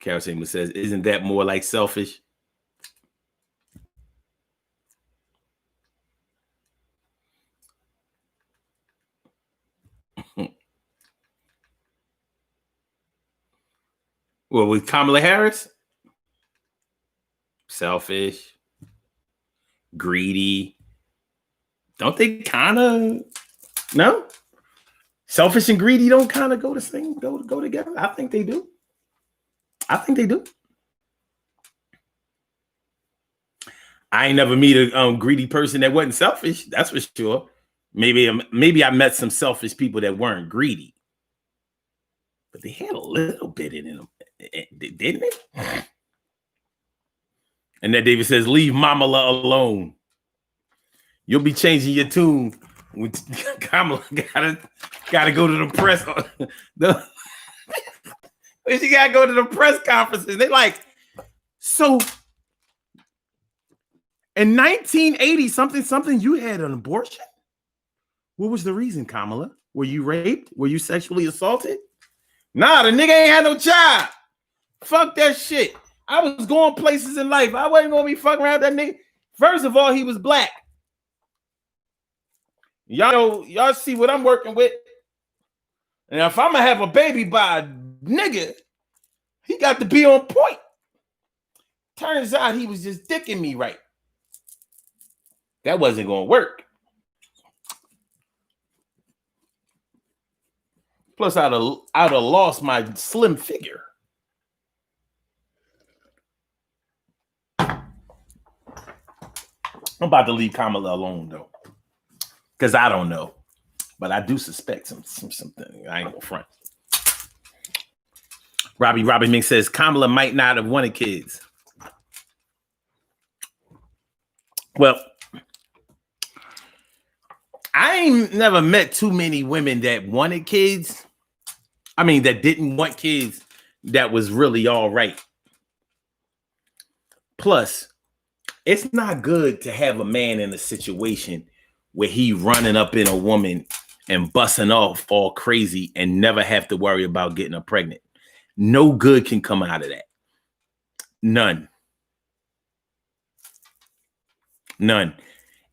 Carol Chambers says, isn't that more like selfish? Well, with Kamala Harris? Selfish, greedy. Don't they kind of, no? Selfish and greedy don't kind of go together? I think they do. I ain't never meet a greedy person that wasn't selfish. That's for sure. Maybe I met some selfish people that weren't greedy, but they had a little bit in them, didn't they? And that David says, "Leave Mamala alone. You'll be changing your tune when Kamala gotta go to the press. She gotta go to the press conferences. They like, so in 1980 something you had an abortion. What was the reason, Kamala? Were you raped? Were you sexually assaulted? Nah, the nigga ain't had no child. Fuck that shit. I was going places in life. I wasn't gonna be fucking around with that nigga. First of all, he was black. Y'all see what I'm working with. And if I'm gonna have a baby by a nigga, he got to be on point. Turns out he was just dicking me right. That wasn't gonna work. Plus, I'd have lost my slim figure. I'm about to leave Kamala alone though, because I don't know, but I do suspect something. I ain't gonna front. Robbie Mink says Kamala might not have wanted kids. Well, I ain't never met too many women that wanted kids. I mean, that didn't want kids. That was really all right. Plus, it's not good to have a man in a situation where he running up in a woman and busting off all crazy and never have to worry about getting her pregnant. No good can come out of that. None.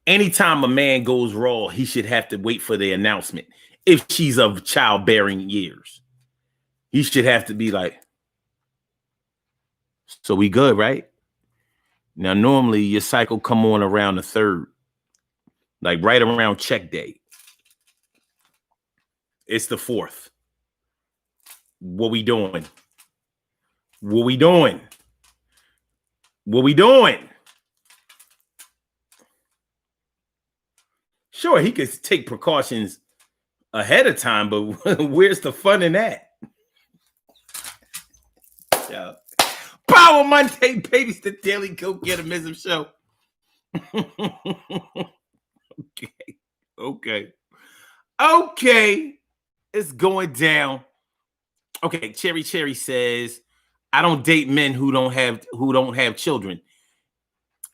Anytime a man goes raw, he should have to wait for the announcement. If she's of childbearing years, he should have to be like, so we good, right? Now, normally your cycle come on around the 3rd, like right around check day. It's the 4th. What we doing? Sure, he could take precautions ahead of time, but where's the fun in that? Yeah. Power Monday, babies, the Daily Go-Getterism show. Okay. It's going down. Okay, Cherry says, I don't date men who don't have children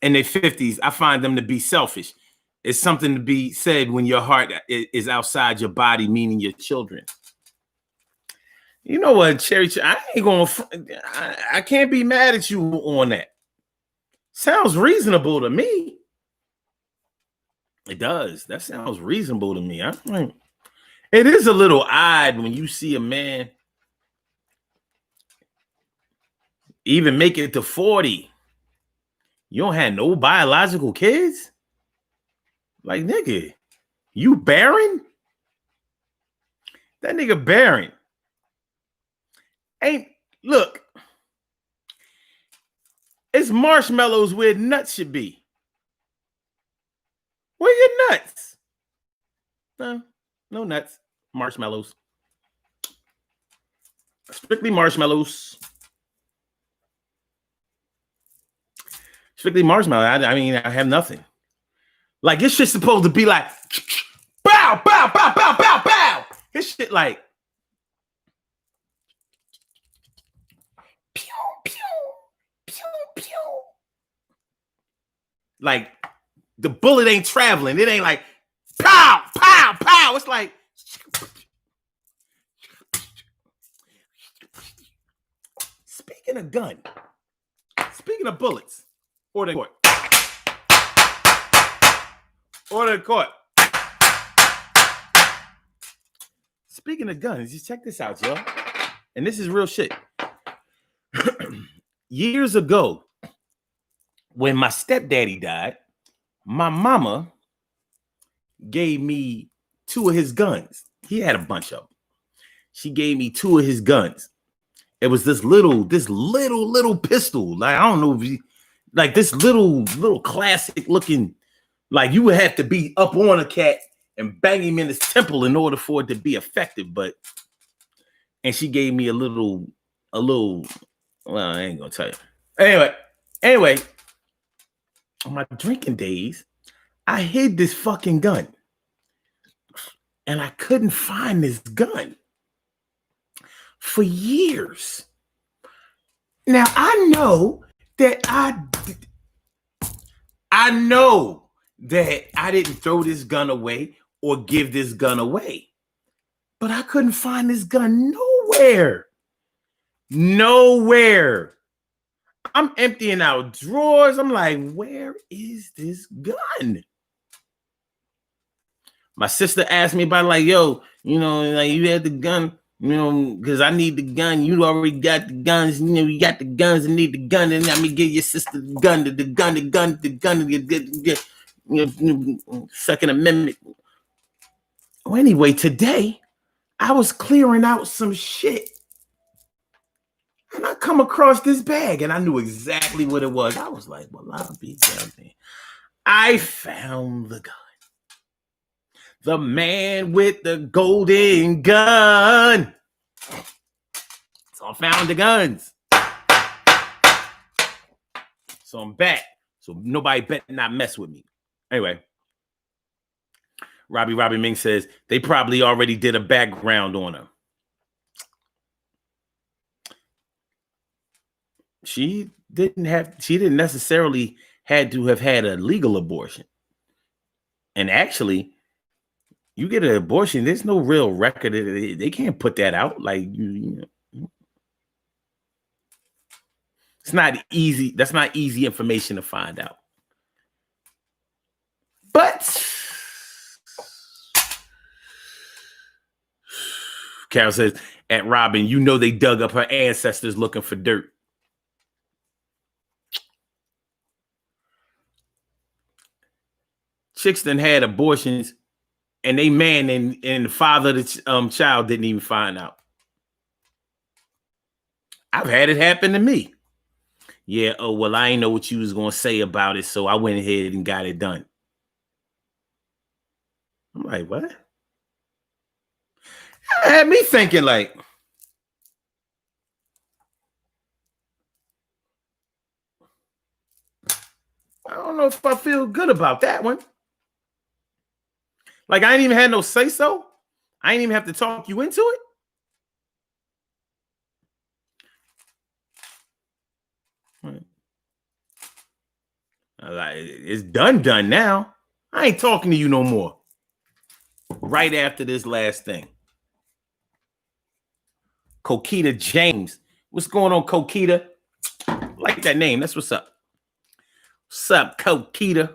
in their 50s. I find them to be selfish. It's something to be said when your heart is outside your body, meaning your children. You know what, Cherry? I ain't going. I can't be mad at you on that. Sounds reasonable to me. It does. That sounds reasonable to me. It is a little odd when you see a man even make it to 40. You don't have no biological kids? Like, nigga, you barren? That nigga barren. Look, it's marshmallows where nuts should be. Where your nuts? No nuts. Marshmallows. Strictly marshmallows. Strictly marshmallow. I mean, I have nothing. Like, this shit's supposed to be like, bow, bow, bow, bow, bow, bow. This shit like, pew, pew, pew, pew. Like, the bullet ain't traveling. It ain't like, pow, pow, pow. It's like, speaking of gun, speaking of bullets, order court. Order court. Speaking of guns, just check this out, y'all. And this is real shit. Years ago, when my stepdaddy died, my mama gave me 2 of his guns. He had a bunch of them. She gave me 2 of his guns. It was this little pistol. Like, I don't know if like this little classic looking, like you would have to be up on a cat and bang him in his temple in order for it to be effective. And she gave me a little, well, I ain't gonna tell you. Anyway, on my drinking days, I hid this fucking gun. And I couldn't find this gun for years. Now, I know that I didn't throw this gun away or give this gun away. But I couldn't find this gun nowhere. Nowhere. I'm emptying out drawers. I'm like, where is this gun? My sister asked me about, like, yo, like, you had the gun, because I need the gun. You already got the guns. You got the guns and need the gun. And let me give your sister the gun, the Second Amendment. Well, anyway, today I was clearing out some shit. And I come across this bag and I knew exactly what it was. I was like, well, I'll be goddamn. I found the gun. The man with the golden gun. So I found the guns. So I'm back. So nobody better not mess with me. Anyway, Robbie Ming says they probably already did a background on her. She didn't necessarily had to have had a legal abortion. And actually, you get an abortion, there's no real record. They can't put that out. Like, it's not easy. That's not easy information to find out. But Carol says, at Robin, they dug up her ancestors looking for dirt. Chicks done had abortions, and they man and the father of the child didn't even find out. I've had it happen to me. Yeah, oh, well, I ain't know what you was going to say about it, so I went ahead and got it done. I'm like, what? It had me thinking, like, I don't know if I feel good about that one. Like, I ain't even had no say-so. I ain't even have to talk you into it. It's done now. I ain't talking to you no more. Right after this last thing. Coquita James. What's going on, Coquita? Like that name. That's what's up. What's up, Coquita?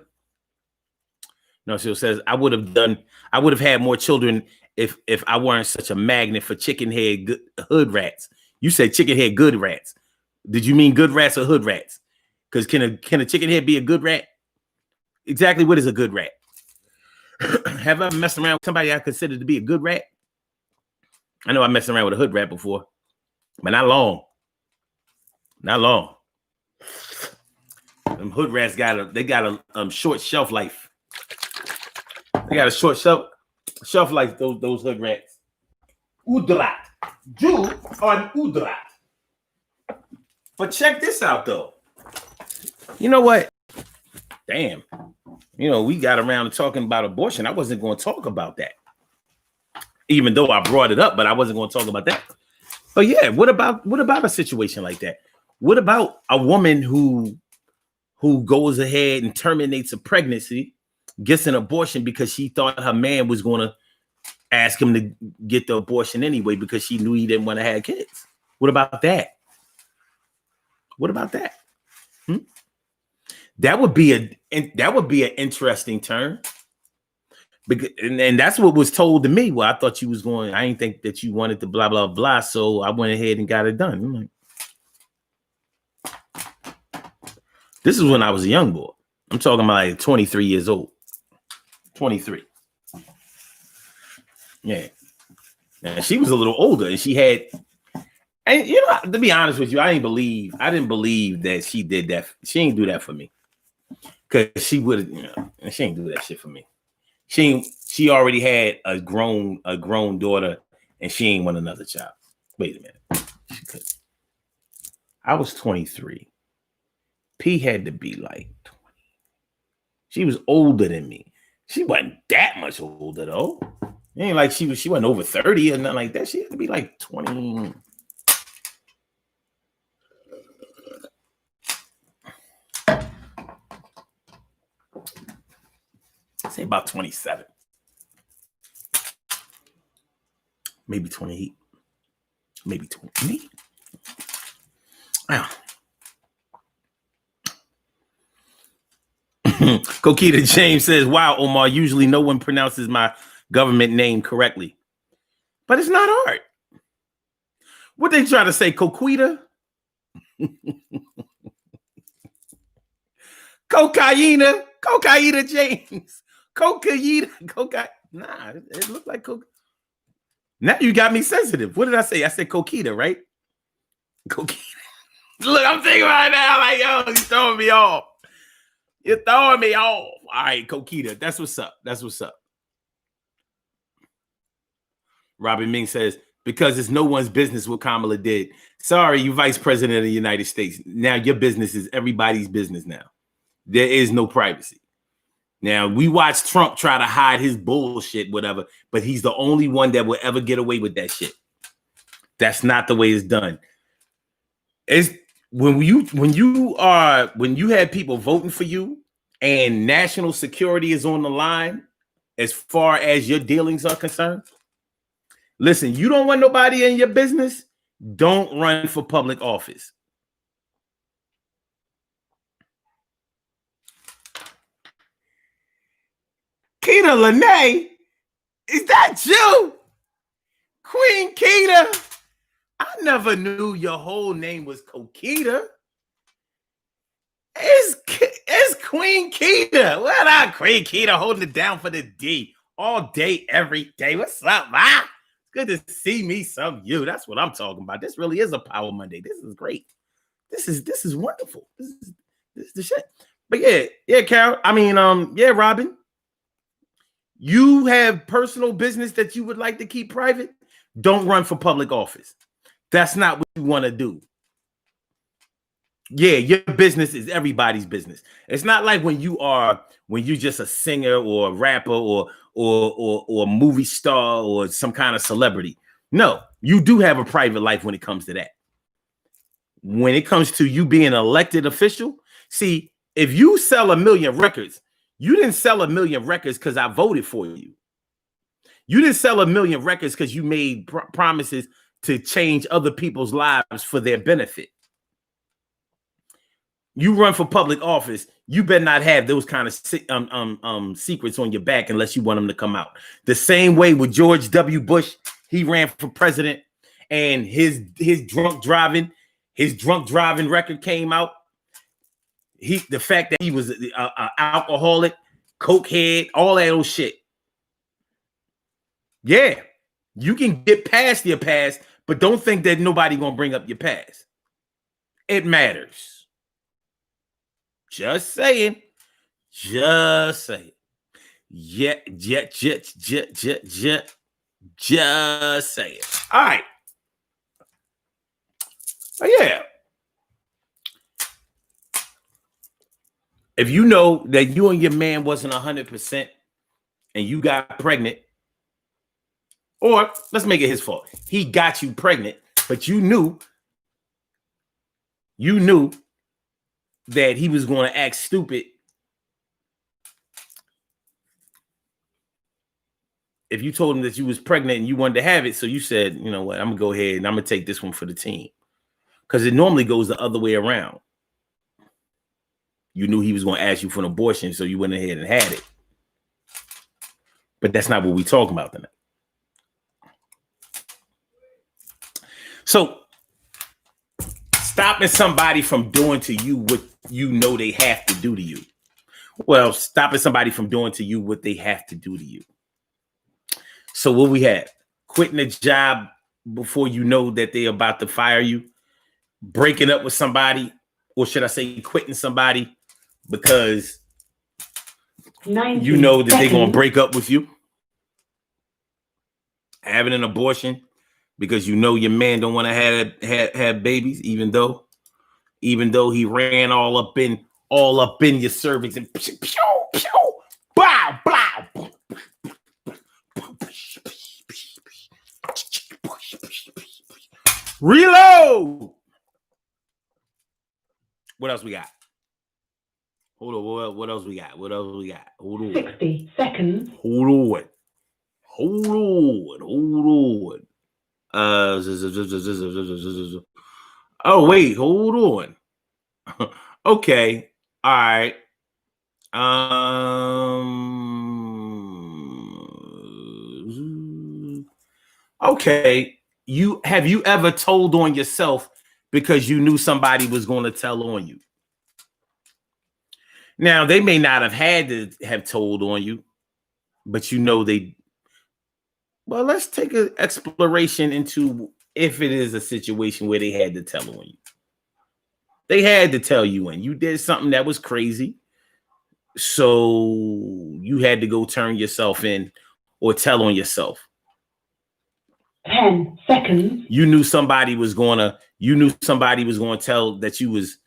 No, she says, I would have had more children if I weren't such a magnet for chicken head hood rats. You said chicken head good rats. Did you mean good rats or hood rats? Because can a chicken head be a good rat? Exactly what is a good rat? Have I messed around with somebody I consider to be a good rat? I know I messed around with a hood rat before, but not long. Not long. Them hood rats got a short shelf life. They got a short shelf life, those hood rats. Udrat. Jew on Udrat. But check this out, though. You know what? Damn. You know, we got around to talking about abortion. I wasn't going to talk about that. Even though I brought it up, but I wasn't going to talk about that. But yeah, what about a situation like that? What about a woman who goes ahead and terminates a pregnancy, gets an abortion because she thought her man was going to ask him to get the abortion anyway because she knew he didn't want to have kids? What about that? What about that? That would be an interesting turn. Because, and that's what was told to me. Well, I thought you was going. I didn't think that you wanted to blah blah blah. So I went ahead and got it done. I'm like, this is when I was a young boy. I'm talking about like 23 years old. 23. Yeah. And she was a little older, and she had. And you know, to be honest with you, I didn't believe that she did that. She ain't do that for me. Because she would, you know, she ain't do that shit for me. She already had a grown daughter, and she ain't want another child. Wait a minute. She could. I was 23. P had to be like 20. She was older than me. She wasn't that much older though. It ain't like she wasn't over 30 or nothing like that. She had to be like 20. Say about 27. Maybe 28. Maybe 28. Wow. Coquita James says, wow, Omar, usually no one pronounces my government name correctly. But it's not hard. What they try to say, Coquita? Cocaina James. Cocaina. Nah, it looked like coke. Now you got me sensitive. What did I say? I said Coquita, right? Coquita. Look, I'm thinking right now, like, yo, you're throwing me off. You're throwing me off. All right, Coquita. That's what's up. That's what's up. Robin Ming says, because it's no one's business what Kamala did. Sorry, you vice president of the United States. Now your business is everybody's business now. There is no privacy. Now, we watched Trump try to hide his bullshit, whatever, but he's the only one that will ever get away with that shit. That's not the way it's done. It's when you have people voting for you and national security is on the line as far as your dealings are concerned. Listen, you don't want nobody in your business, don't run for public office. Keita Lene, is that you? Queen Keita? I never knew your whole name was Coquita. It's Queen Keita. What up, Queen Keita, holding it down for the D all day, every day. What's up, man? Good to see me, some you. That's what I'm talking about. This really is a Power Monday. This is great. This is wonderful. This is the shit. But yeah, Carol. I mean, yeah, Robin. You have personal business that you would like to keep private. Don't run for public office. That's not what you want to do. Yeah, your business is everybody's business. It's not like when you just a singer or a rapper or a movie star or some kind of celebrity. No, you do have a private life when it comes to that. When it comes to you being an elected official, see, if you sell 1,000,000 records, you didn't sell 1,000,000 records because I voted for you. You didn't sell 1,000,000 records because you made promises to change other people's lives for their benefit. You run for public office, you better not have those kind of secrets on your back unless you want them to come out. The same way with George W. Bush, he ran for president, and his drunk driving record came out. The fact that he was an alcoholic, cokehead, all that old shit. Yeah, you can get past your past, but don't think that nobody gonna bring up your past. It matters. Just saying. Just saying. Just saying. All right. Oh, yeah. If you know that you and your man wasn't 100% and you got pregnant, or let's make it his fault. He got you pregnant, but you knew that he was going to act stupid if you told him that you was pregnant and you wanted to have it. So you said, you know what, I'm going to go ahead and I'm going to take this one for the team. Because it normally goes the other way around. You knew he was going to ask you for an abortion, so you went ahead and had it. But that's not what we're talking about tonight. So, stopping somebody from doing to you what you know they have to do to you. Well, stopping somebody from doing to you what they have to do to you. So what we have? Quitting a job before you know that they're about to fire you. Breaking up with somebody, or should I say quitting somebody because you know that they're going to break up with you. Having an abortion because you know your man don't want to have babies, even though he ran all up in your cervix and pew, pew, bow, bow. Reload. What else we got? Hold on. What else we got? Hold on. 60 seconds. Hold on. Oh, wait. Hold on. Okay. All right. Okay. Have you ever told on yourself because you knew somebody was going to tell on you? Now, they may not have had to have told on you, but you know they. Well, let's take an exploration into if it is a situation where they had to tell on you. They had to tell you when you did something that was crazy. So you had to go turn yourself in or tell on yourself. 10 seconds. You knew somebody was going to tell that you was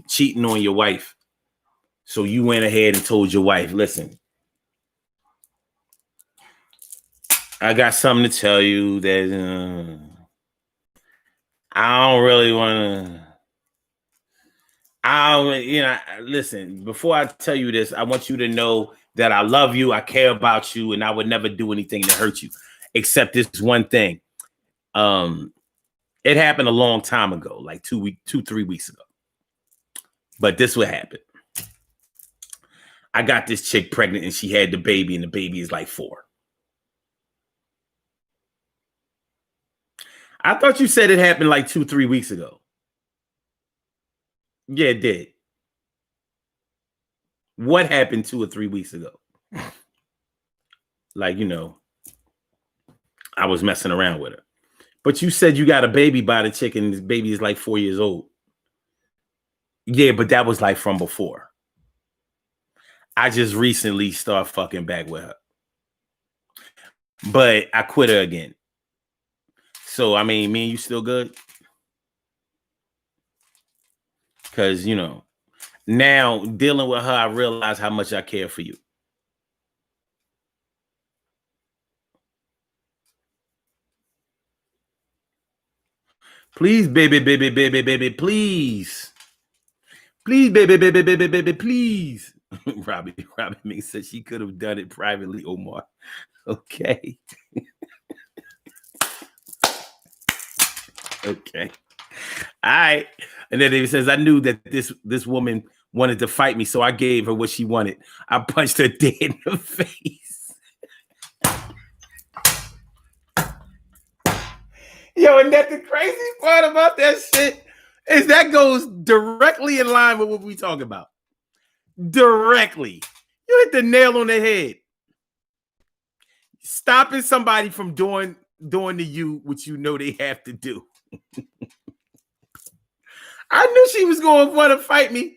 cheating on your wife. So you went ahead and told your wife, listen, I got something to tell you that I don't really want to. Listen, before I tell you this, I want you to know that I love you, I care about you, and I would never do anything to hurt you, except this one thing. It happened a long time ago, like 3 weeks ago. But this would happen. I got this chick pregnant and she had the baby, and the baby is like 4. I thought you said it happened like 2-3 weeks ago. Yeah, it did. What happened 2 or 3 weeks ago? Like, I was messing around with her. But you said you got a baby by the chick and this baby is like 4 years old. Yeah, but that was like from before. I just recently started fucking back with her. But I quit her again. So, I mean, me and you still good? Because, you know, now dealing with her, I realize how much I care for you. Please, baby, baby, baby, baby, please. Please, baby, baby, baby, baby, please. Robbie Mink said she could have done it privately, Omar. Okay. Okay. All right. And then he says, I knew that this woman wanted to fight me, so I gave her what she wanted. I punched her dead in the face. Yo, and that's the crazy part about that shit is that goes directly in line with what we talk about. Directly. You hit the nail on the head. Stopping somebody from doing to you what you know they have to do. I knew she was going to want to fight me.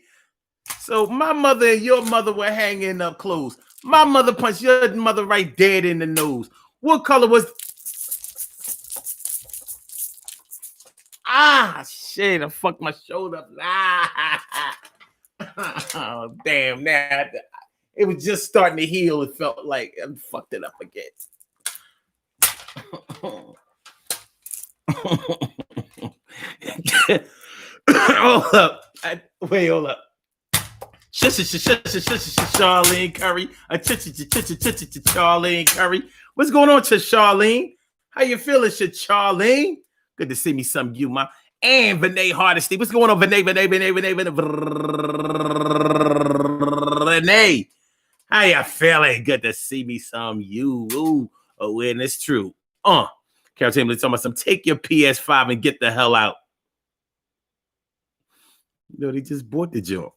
So my mother and your mother were hanging up clothes. My mother punched your mother right dead in the nose. What color was... shit, I fucked my shoulder up. Oh, damn. Now, it was just starting to heal. It felt like I fucked it up again. Hold up. Wait, hold up. Charlene Curry. Charlene Curry. What's going on, Charlene? How you feeling, Charlene? Good to see me some of you, ma. And Vinay Hardesty. What's going on, Vinay? Vinay. How you feeling? Good to see me some you. Ooh, and it's true. Carol Chamberlain talking about some, take your PS5 and get the hell out. You know, they just bought the joint.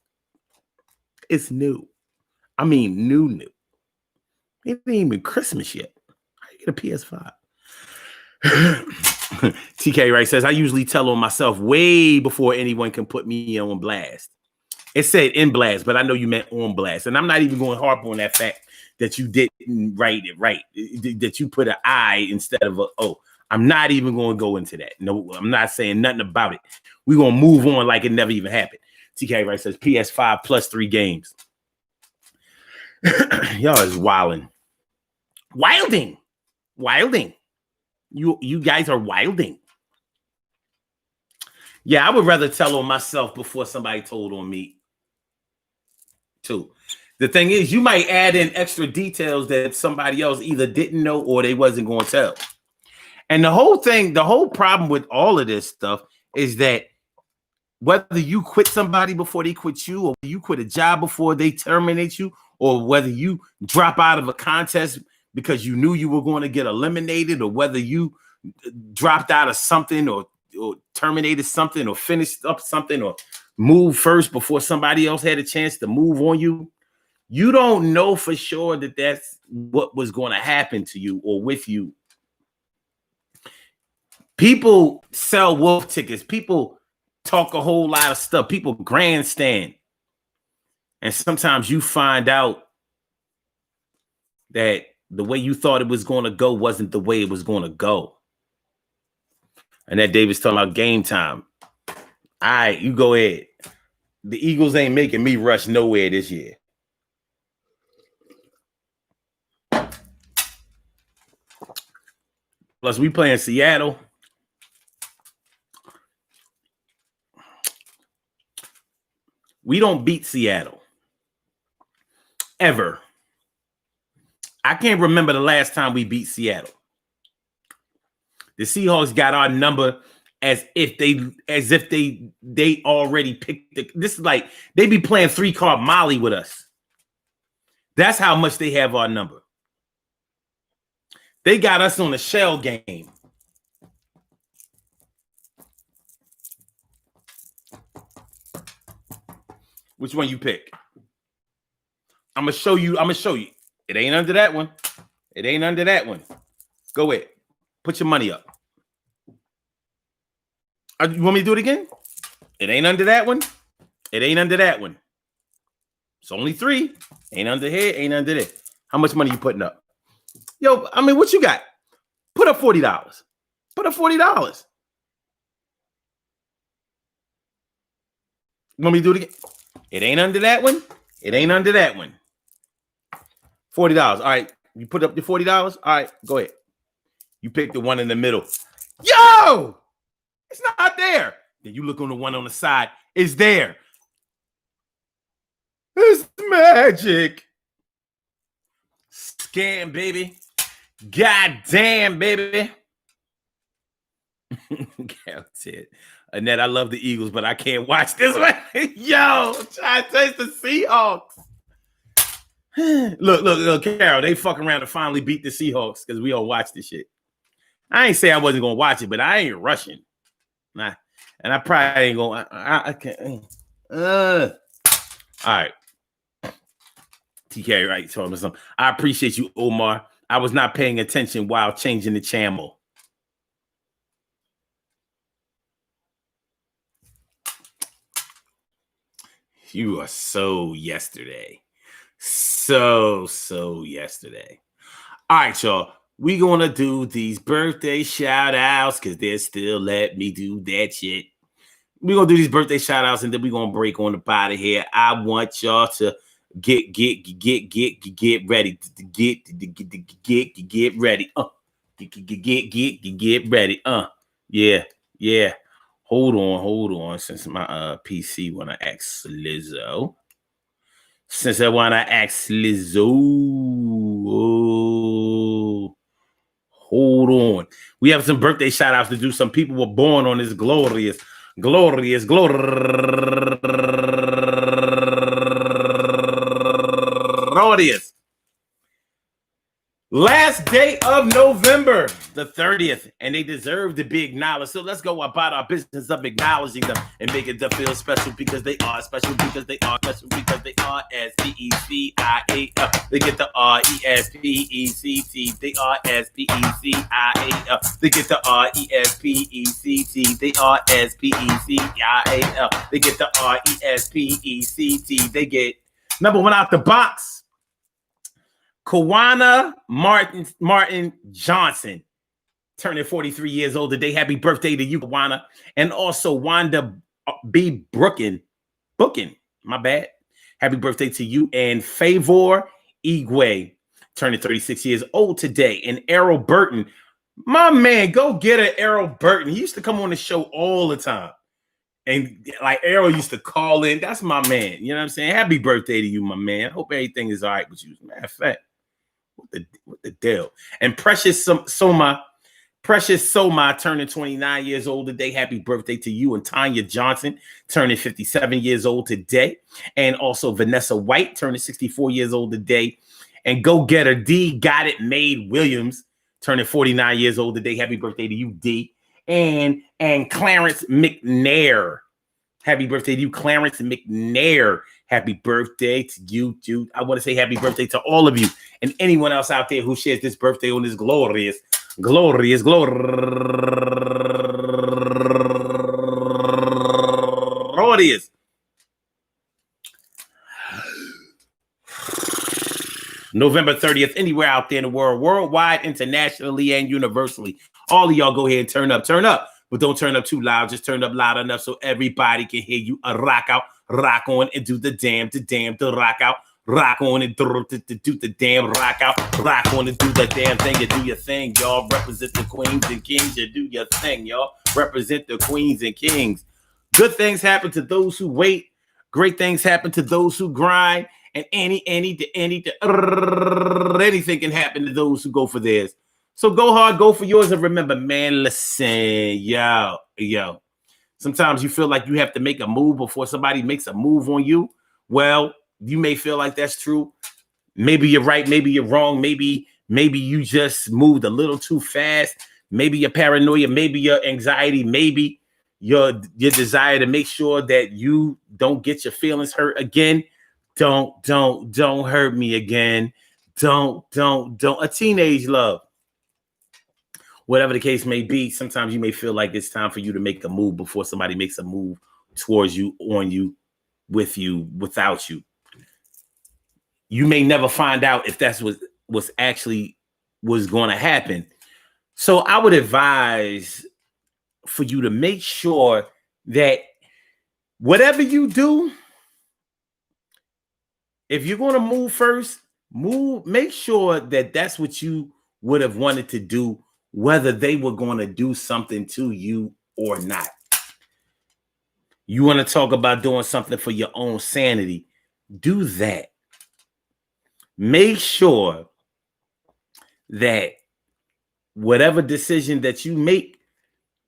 It's new. I mean, new. It ain't even Christmas yet. How you get a PS5? TK Wright says, I usually tell on myself way before anyone can put me on blast. It said in blast, but I know you meant on blast. And I'm not even going to harp on that fact that you didn't write it right, that you put an I instead of a O. I'm not even going to go into that. No, I'm not saying nothing about it. We're going to move on like it never even happened. TK Wright says PS5 plus 3 games. Y'all is wilding. You guys are wilding. Yeah, I would rather tell on myself before somebody told on me too. The thing is, you might add in extra details that somebody else either didn't know or they wasn't going to tell. And the whole problem with all of this stuff is that whether you quit somebody before they quit you, or you quit a job before they terminate you, or whether you drop out of a contest because you knew you were going to get eliminated, or whether you dropped out of something or terminated something or finished up something or moved first before somebody else had a chance to move on you, you don't know for sure that that's what was going to happen to you or with you. People sell wolf tickets. People talk a whole lot of stuff. People grandstand. And sometimes you find out that the way you thought it was going to go wasn't the way it was going to go. And that David's talking about game time. All right, you go ahead. The Eagles ain't making me rush nowhere this year. Plus, we play in Seattle. We don't beat Seattle. Ever. I can't remember the last time we beat Seattle. The Seahawks got our number as if they already picked this is like they be playing 3-card Molly with us. That's how much they have our number. They got us on a shell game. Which one you pick? I'm gonna show you. It ain't under that one. It ain't under that one. Go ahead. Put your money up. You want me to do it again? It ain't under that one. It ain't under that one. It's only 3. Ain't under here. Ain't under there. How much money you putting up? Yo, I mean, what you got? Put up $40. Put up $40. Want me to do it again? It ain't under that one. It ain't under that one. $40. All right. You put up the $40? All right, go ahead. You pick the one in the middle. Yo! It's not there. Then you look on the one on the side. It's there. It's magic. Scam, baby. God damn, baby. It. Annette, I love the Eagles, but I can't watch this one. Yo, try to taste the Seahawks. Look, Carol, they fuck around to finally beat the Seahawks because we all watch this shit. I ain't say I wasn't gonna watch it, but I ain't rushing. Nah, and I probably ain't gonna. I can't. All right, TK, right? Told me something. I appreciate you, Omar. I was not paying attention while changing the channel. You are so yesterday. So yesterday. All right, y'all. We gonna do these birthday shout outs because they're still let me do that shit. We're gonna do these birthday shout outs and then we're gonna break on the body here. I want y'all to get ready. Get ready. Get ready. Yeah. Hold on. Since my PC wanna ask Lizzo. Hold on. We have some birthday shout outs to do. Some people were born on this glorious. Last day of November, the 30th, and they deserve to be acknowledged. So let's go about our business of acknowledging them and making them feel special because they are special because they are special because they are S-P-E-C-I-A-L. They get the R-E-S-P-E-C-T. They are S-P-E-C-I-A-L. They get the R-E-S-P-E-C-T. They are S-P-E-C-I-A-L. They get the R-E-S-P-E-C-T. They get number one out the box. Kawana Martin Johnson, turning 43 years old today. Happy birthday to you, Kawana. And also Wanda B. Bookin. My bad. Happy birthday to you. And Favor Igwe, turning 36 years old today. And Errol Burton. My man, go get an Errol Burton. He used to come on the show all the time. And like Errol used to call in. That's my man. You know what I'm saying? Happy birthday to you, my man. Hope everything is all right with you. Matter of fact. What the deal? And Precious Soma, turning 29 years old today. Happy birthday to you. And Tanya Johnson, turning 57 years old today. And also Vanessa White, turning 64 years old today. And Go Getter D, Got It Made Williams, turning 49 years old today. Happy birthday to you, D. And Clarence McNair. Happy birthday to you, Clarence McNair. Happy birthday to you, Jude. I want to say happy birthday to all of you and anyone else out there who shares this birthday on this glorious. November 30th, anywhere out there in the world, worldwide, internationally, and universally. All of y'all go ahead and turn up. But don't turn up too loud. Just turn up loud enough so everybody can hear you. Rock out, rock on, and do the rock out. Rock on and do the damn rock out. Rock on and do the damn thing. You do your thing, y'all. Represent the queens and kings. You do your thing, y'all. Represent the queens and kings. Good things happen to those who wait. Great things happen to those who grind. And anything can happen to those who go for theirs. So go hard, go for yours, and remember, man, listen, yo. Sometimes you feel like you have to make a move before somebody makes a move on you. Well, you may feel like that's true. Maybe you're right, maybe you're wrong, maybe you just moved a little too fast. Maybe your paranoia, maybe your anxiety, maybe your desire to make sure that you don't get your feelings hurt again. Don't hurt me again. Don't. A teenage love. Whatever the case may be, sometimes you may feel like it's time for you to make a move before somebody makes a move towards you, on you, with you, without you. You may never find out if that's what's actually was going to happen. So I would advise for you to make sure that whatever you do, if you're going to move first, make sure that that's what you would have wanted to do, whether they were going to do something to you or not. You want to talk about doing something for your own sanity, do that. Make sure that whatever decision that you make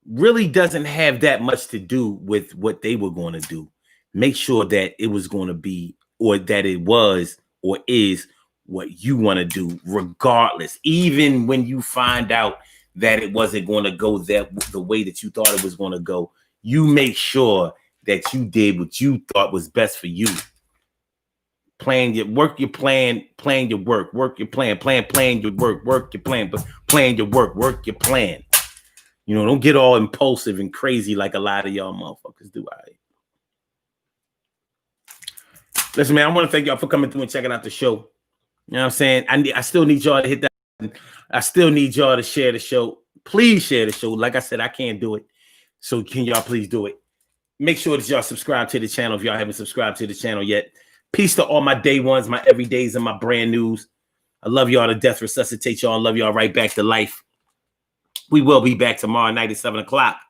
really doesn't have that much to do with what they were going to do. Make sure that it was going to be, or that it was or is what you want to do, regardless. Even when you find out that it wasn't going to go the way that you thought it was going to go, you make sure that you did what you thought was best for you. Plan your work, your plan, plan your work your plan, plan your work your plan, but plan your work your plan. You know, don't get all impulsive and crazy like a lot of y'all motherfuckers do. All right. Listen, man, I want to thank y'all for coming through and checking out the show. You know what I'm saying? I still need y'all to hit that button. I still need y'all to share the show. Please share the show. Like I said, I can't do it. So can y'all please do it? Make sure that y'all subscribe to the channel if y'all haven't subscribed to the channel yet. Peace to all my day ones, my everydays, and my brand news. I love y'all to death. Resuscitate y'all. Love y'all right back to life. We will be back tomorrow night at 7 o'clock.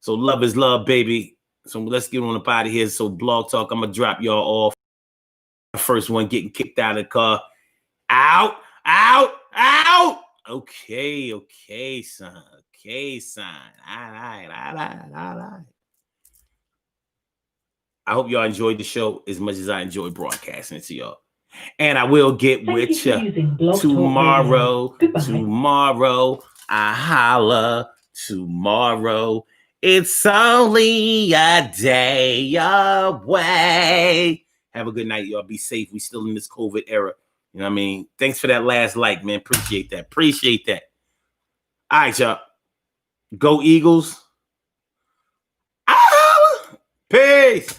So love is love, baby. So let's get on up out of here. So Blog Talk, I'm going to drop y'all off. First one getting kicked out of the car. Out. Okay, son. All right. I hope y'all enjoyed the show as much as I enjoyed broadcasting it to y'all. And I will get with you tomorrow. Tomorrow. I holla tomorrow. It's only a day away. Have a good night, y'all. Be safe. We still in this COVID era. You know what I mean? Thanks for that last like, man. Appreciate that. All right, y'all. Go Eagles. Peace.